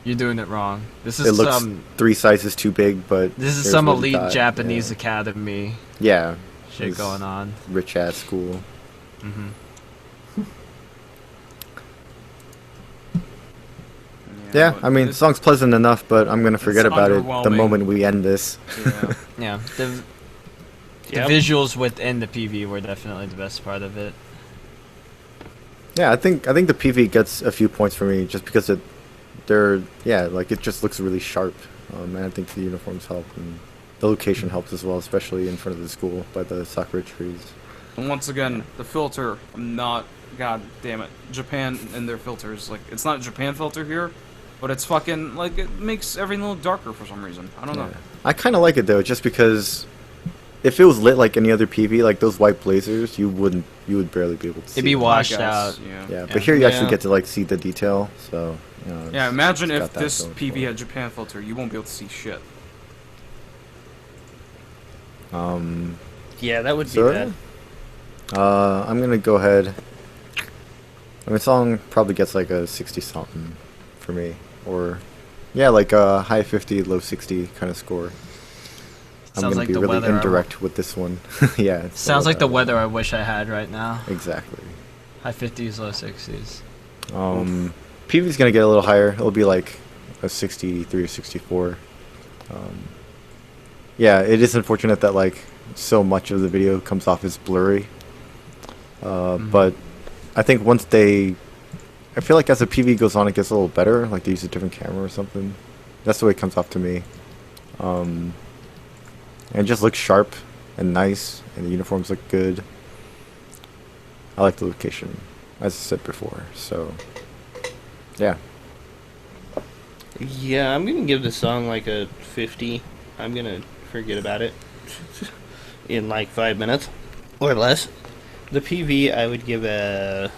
you're doing it wrong. This It is looks some. 3 sizes too big, but This is here's some what we elite got. Japanese Yeah. academy Yeah, shit it's going on. Rich ass school. Mm-hmm. Yeah, but I mean, the it's- song's pleasant enough, but I'm gonna forget It's about it the underwhelming. moment we end this. yeah. Yeah, the Yep. visuals within the PV were definitely the best part of it. Yeah, I think the PV gets a few points for me just because it just looks really sharp, and I think the uniforms help and the location helps as well, especially in front of the school by the sakura trees. And once again, the filter, I'm not, god damn it, Japan and their filters, like, it's not a Japan filter here, but it's fucking, like, it makes everything look darker for some reason. I don't know. I kind of like it though, just because if it was lit like any other PV, like those white blazers, you would barely be able to see. It'd be them. washed I guess, out. Yeah, but here you Yeah. actually get to like see the detail. So Yeah, imagine it's if got that this going PV for it. had Japan filter, you won't be able to see shit. Yeah, that would be So, bad. I'm gonna go ahead. I mean, song probably gets like a 60 something for me, or yeah, like a high 50, low 60 kind of score. I'm Sounds gonna like be the really weather. indirect with this one. Yeah, it's Sounds like the I weather I want. wish I had right now. Exactly. High 50s, low 60s. PV's gonna get a little higher. It'll be like a 63 or 64. Yeah, it is unfortunate that like so much of the video comes off as blurry. But I think once I feel like as the PV goes on, it gets a little better. Like they use a different camera or something. That's the way it comes off to me. And it just looks sharp and nice, and the uniforms look good. I like the location, as I said before. So, yeah. Yeah, I'm gonna give the song like a 50. I'm gonna forget about it in like 5 minutes or less. The PV I would give a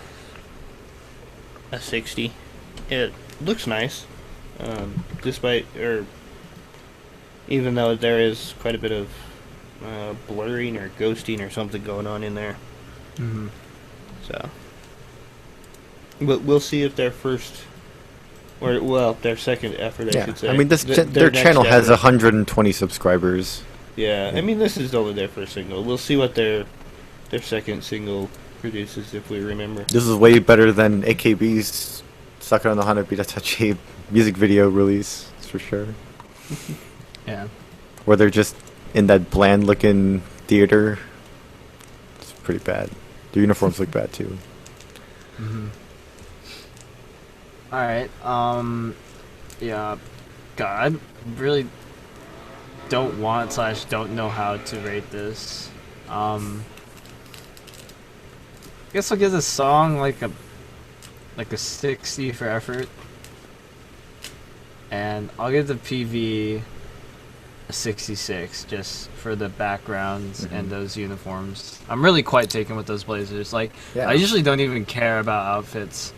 60. It looks nice, despite even though there is quite a bit of blurring or ghosting or something going on in there. So, but we'll see if their first, or well, their second effort, I Yeah, should say. I mean, their next channel has effort. 120 subscribers. Yeah, I mean, this is only their first single. We'll see what their second single produces, if we remember. This is way better than AKB's Sakura no Hana Biratachi music video release, that's for sure. Yeah. Where they're just in that bland looking theater. It's pretty bad. The uniforms look bad too. Alright, yeah, God, I really don't want / don't know how to rate this. Guess I'll give this song like a 60 for effort. And I'll give the PV a 66 just for the backgrounds and those uniforms. I'm really quite taken with those blazers. Like, Yeah. I usually don't even care about outfits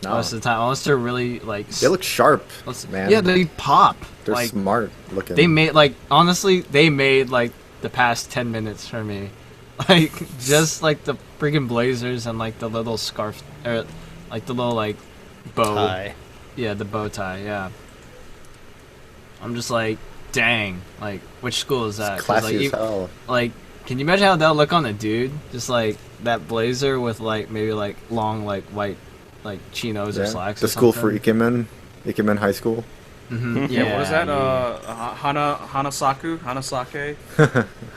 most of the time, unless they're really like. They look sharp, man. Yeah, they pop. They're like, smart looking. they made honestly, they made like the past 10 minutes for me. Like just like the freaking blazers and like the little scarf or like the little like bow. Tie. Yeah, the bow tie. Yeah. I'm just like, dang. Like, which school is that? 'Cause, classy like, as hell. like, can you imagine how that would look on a dude? Just like that blazer with like maybe like long like white like chinos or slacks. The or school for something. Ikemen High School. Yeah, what is that? yeah. Hanasake?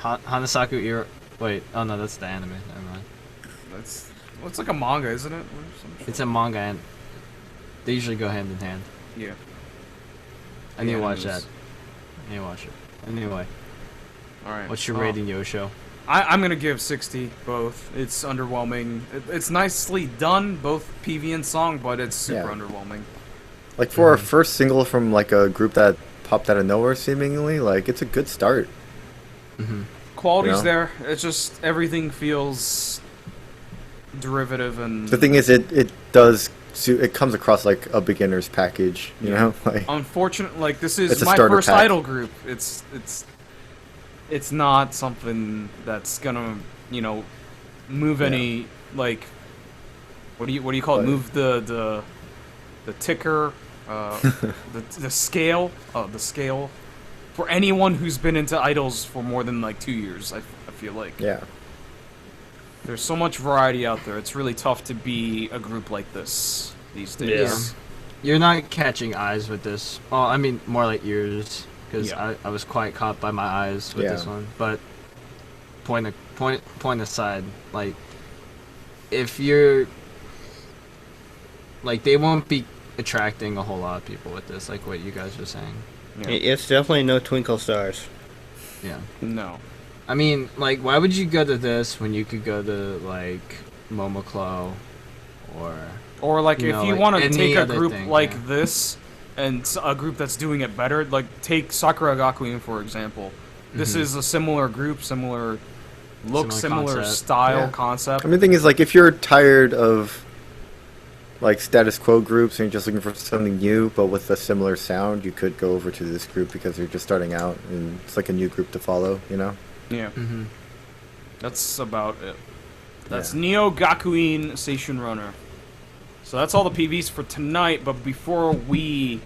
Hanasaku Iro. Wait, oh no, that's the anime. Never mind. It's like a manga, isn't it? Or some shit? It's a manga, and they usually go hand in hand. Yeah. I need to Yeah, watch it that. is. I need to watch it. Anyway, All right. what's your rating, Yosho? I'm gonna give 60 both. It's underwhelming. It's nicely done, both PV and song, but it's super Yeah. underwhelming. Like for our first single from like a group that popped out of nowhere, seemingly, like it's a good start. Quality's You know? there. It's just everything feels derivative and. The thing is, it does it comes across like a beginner's package, you know? Like Unfortunate, like this It's is a my starter first pack. idol group. It's not something that's gonna move any like. What do you call it? Like- Move the ticker, the scale, the scale, for anyone who's been into idols for more than like 2 years. I feel like yeah. there's so much variety out there. It's really tough to be a group like this these days. You're not catching eyes with this. Well, I mean, more like ears, because Yeah. I was quite caught by my eyes with this Yeah. one. But point aside, like, if you're like, they won't be attracting a whole lot of people with this, like what you guys were saying. Yeah. It's definitely no Twinkle Stars. Yeah. No. I mean, like, why would you go to this when you could go to like Momoclo or Like You if know, you like want to any take a other group thing, like yeah. this and a group that's doing it better, like take Sakura Gakuen for example. This is a similar group, similar look, similar concept. style, concept. I mean, the thing is, like, if you're tired of like status quo groups and you're just looking for something new but with a similar sound, you could go over to this group because they're just starting out and it's like a new group to follow, you know? Yeah. That's about it. That's Neo Gakuen Seishun Runner. So that's all the PVs for tonight, but before we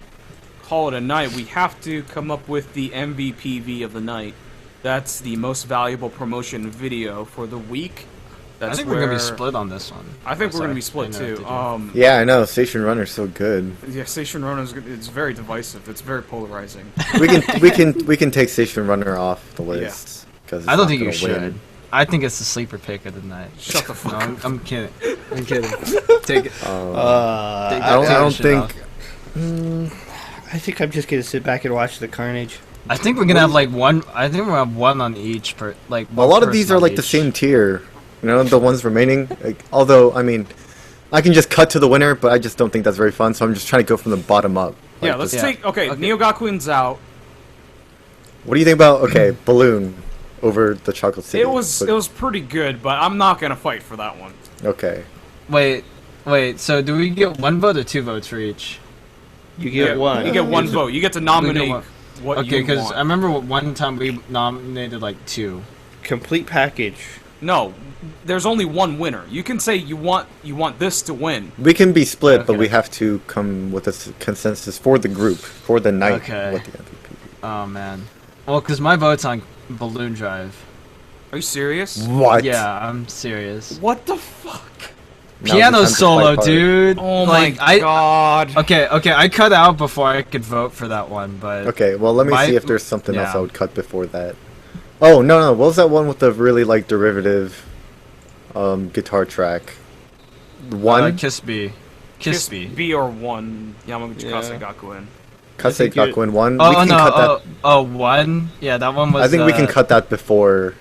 call it a night, we have to come up with the MVPV of the night. That's the most valuable promotion video for the week. That's I think we're going to be split on this one. I think we're going to be split too. Yeah, I know. Station Runner's so good. Yeah, Station Runner it's very divisive. It's very polarizing. we can take Station Runner off the list because I don't think you should. I think it's the sleeper pick of the night. Shut the fuck up. I'm kidding. I'm kidding. Take it. I don't think. I think I'm just gonna sit back and watch the carnage. I think we're gonna have like one. I think we're gonna have one on each per like. A lot of these are like the same tier. You know, the ones remaining. Like, although, I mean, I can just cut to the winner, but I just don't think that's very fun. So I'm just trying to go from the bottom up. Like, yeah, let's take. Okay, Neo Gakuen's out. What do you think about Balloon over the Chocolate City? It was pretty good, but I'm not gonna fight for that one. Okay. Wait. So do we get one vote or 2 votes for each? You get one. You get one vote. You get to nominate what you want. Okay, because I remember one time we nominated like 2. Complete package. No, there's only one winner. You can say you want this to win. We can be split, but we have to come with a consensus for the group, for the night. Okay. With the MVP. Oh man. Well, because my vote's on Balloon Drive. Are you serious? What? Yeah, I'm serious. What the fuck? Piano solo, dude. Oh like, my god. Okay, I cut out before I could vote for that one, but... Okay, well, let me see if there's something else I would cut before that. Oh, no, what was that one with the really, like, derivative guitar track? One? Kiss B. Kiss B. B or 1. Yamaguchi Kassei Gakuen. Kassei Gakuen 1? Oh, we can cut that. 1? Yeah, that one was... I think we can cut that before...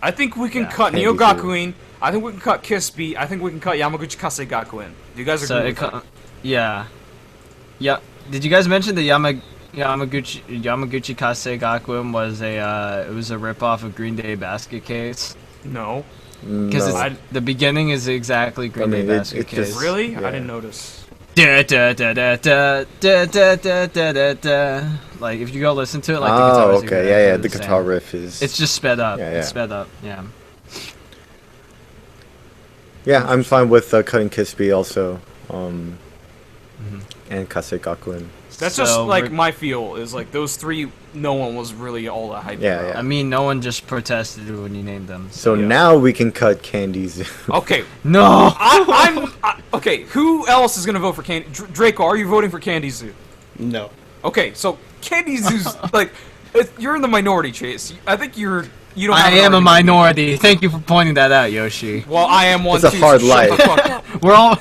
I think we can cut Neo Gakuen. I think we can cut Kiss B. I think we can cut Yamaguchi Kassei Gakuen. Do you guys agree with that? Yeah. Yeah. Did you guys mention the Yamaguchi Kassei Gakuen was it was a ripoff of Green Day Basket Case? No. Because the beginning is exactly Green Day Basket Case. Just, really? Yeah. I didn't notice. Like if you go listen to it, like the guitar okay, yeah, the guitar riff is. It's just sped up. Yeah. It's sped up. Yeah. Yeah, I'm fine with cutting Kiss B also, and Kassei Gakuen. That's just like my feel is like those three. No one was really all that hyped about. Yeah. I mean, no one just protested when you named them. So now we can cut Candy Zoo. Okay. No. Okay. Who else is gonna vote for Candy? Draco, are you voting for Candy Zoo? No. Okay, so Candy Zoo's like you're in the minority, Chase. I think you don't. I am a minority. Thank you for pointing that out, Yoshi. Well, I am one too. It's a hard life. Shut the fuck up. We're all.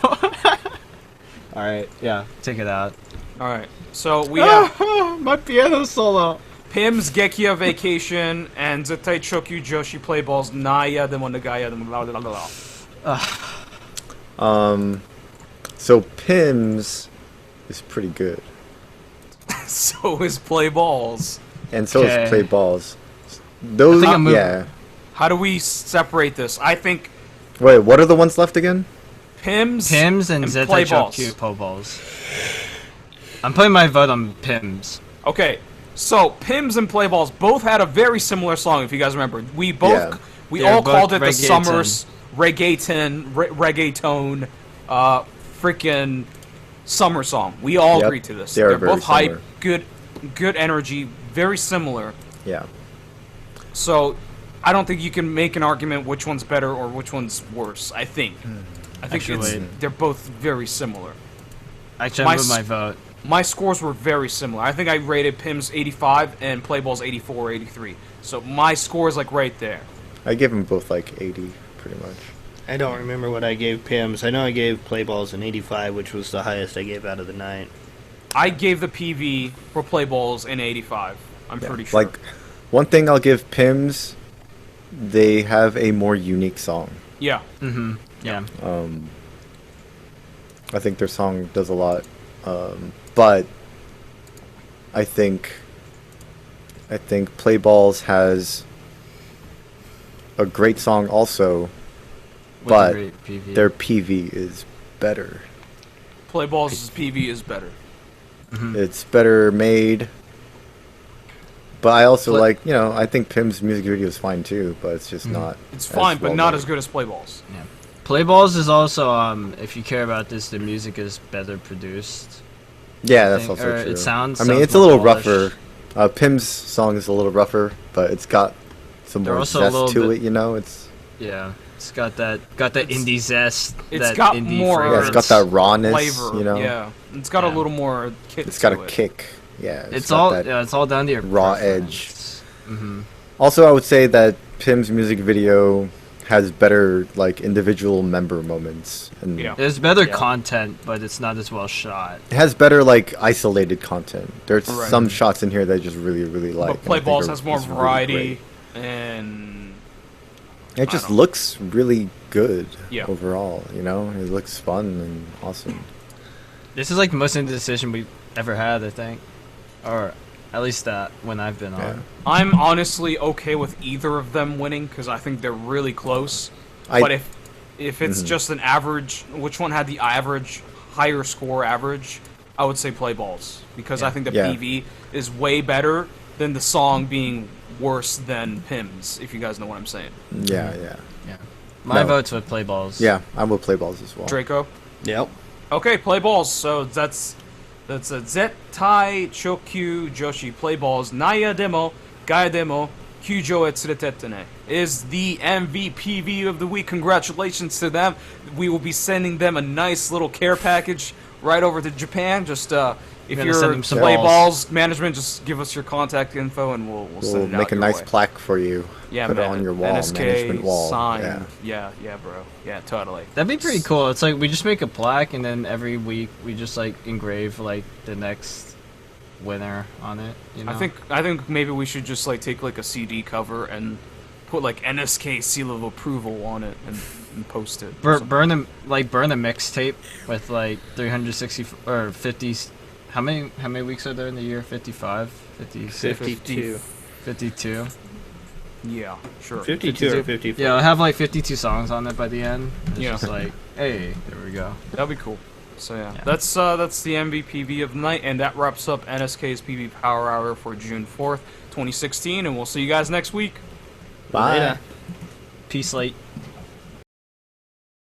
All right. Yeah. Take it out. All right. So we have my piano solo. Pimm's Gekia Vacation and Zetai Chokyu Joshi Playballs Naya de Monagaya de blah blah blah. So Pimm's is pretty good. So is Playballs. And so is Playballs. Those, yeah. How do we separate this? I think. Wait, what are the ones left again? Pimm's and Zetai Chokyu Playballs. I'm putting my vote on Pimm's. Okay, so Pimm's and Playballs both had a very similar song. If you guys remember, we all called it the summer's reggaeton, freaking summer song. We all agreed to this. They're both hype, good energy, very similar. Yeah. So I don't think you can make an argument which one's better or which one's worse. I think they're both very similar. Actually, I moved my vote. My scores were very similar. I think I rated Pimm's 85 and Playballs 84 or 83. So my score is like right there. I gave them both like 80, pretty much. I don't remember what I gave Pimm's. I know I gave Playballs an 85, which was the highest I gave out of the night. I gave the PV for Playballs an 85. I'm pretty sure. Like, one thing I'll give Pimm's, they have a more unique song. Yeah. Mm-hmm. Yeah. I think their song does a lot. But I think I think Playballs has a great song also, With a but great PV. their PV is better. Playballs' PV is better. It's better made. But I also Play- like, I think Pimm's music video is fine too, but it's just not. It's as fine, but well not made. as good as Playballs. Playballs is also, if you care about this, the music is better produced. Yeah, I that's think, also or true. it sounds- I mean, sounds it's a more little polished. rougher. Pimm's song is a little rougher, but it's got some They're more also a zest little to bit- it. It's It's got that indie zest. It's that got indie more- yeah, it's got that rawness. Flavor, yeah. It's got a Yeah. little more kick. It's got to a it. kick. Yeah, It's got all that it's all down to your raw preference. Also, I would say that Pimm's music video has better individual member moments, and Yeah. There's better Yeah. content, but it's not as well shot. it has better isolated content. There's Right. some shots in here that I just really like. But and I think Playballs are- has more is really variety, great. and It just don't know. looks really good Yeah. overall. It looks fun and awesome. This is the most indecision we've ever had, I think, or at least that when I've been Yeah. on. I'm honestly okay with either of them winning because I think they're really close. I- But if it's just an average, which one had the higher score average? I would say Playballs because I think the Yeah. PV is way better than the song being worse than Pimm's. If you guys know what I'm saying, Yeah. My No. vote's with Playballs. Yeah, I will Playballs as well. Draco. Yep. Okay, Playballs. So that's a Zettai Chokyu Joshi Playballs Naya Demo Gaia Demo Kyujo Etsuretetene is the MVPV of the week. Congratulations to them. We will be sending them a nice little care package right over to Japan. Just if gonna you're send them some Playballs balls. management, just give us your contact info and we'll send We'll it out make a your nice way. plaque for you. Yeah, Put man. it on your wall, NSK management wall. signed. Yeah. Yeah, bro. Yeah, totally. That'd be pretty cool. It's we just make a plaque and then every week we just engrave the next winner on it. You know? I think maybe we should just take a CD cover and put NSK seal of approval on it and post it. burn a mixtape with 360 or 50. How many weeks are there in the year? 55, 56, 52. 52. Yeah, sure. 52 or 54. Yeah, I'll have 52 songs on it by the end. It's Yeah. just hey, there we go. That'd be cool. So yeah, Yeah. that's the MVPV of the night, and that wraps up NSK's PV Power Hour for June 4th, 2016, and we'll see you guys next week. Bye. Later. Peace, late.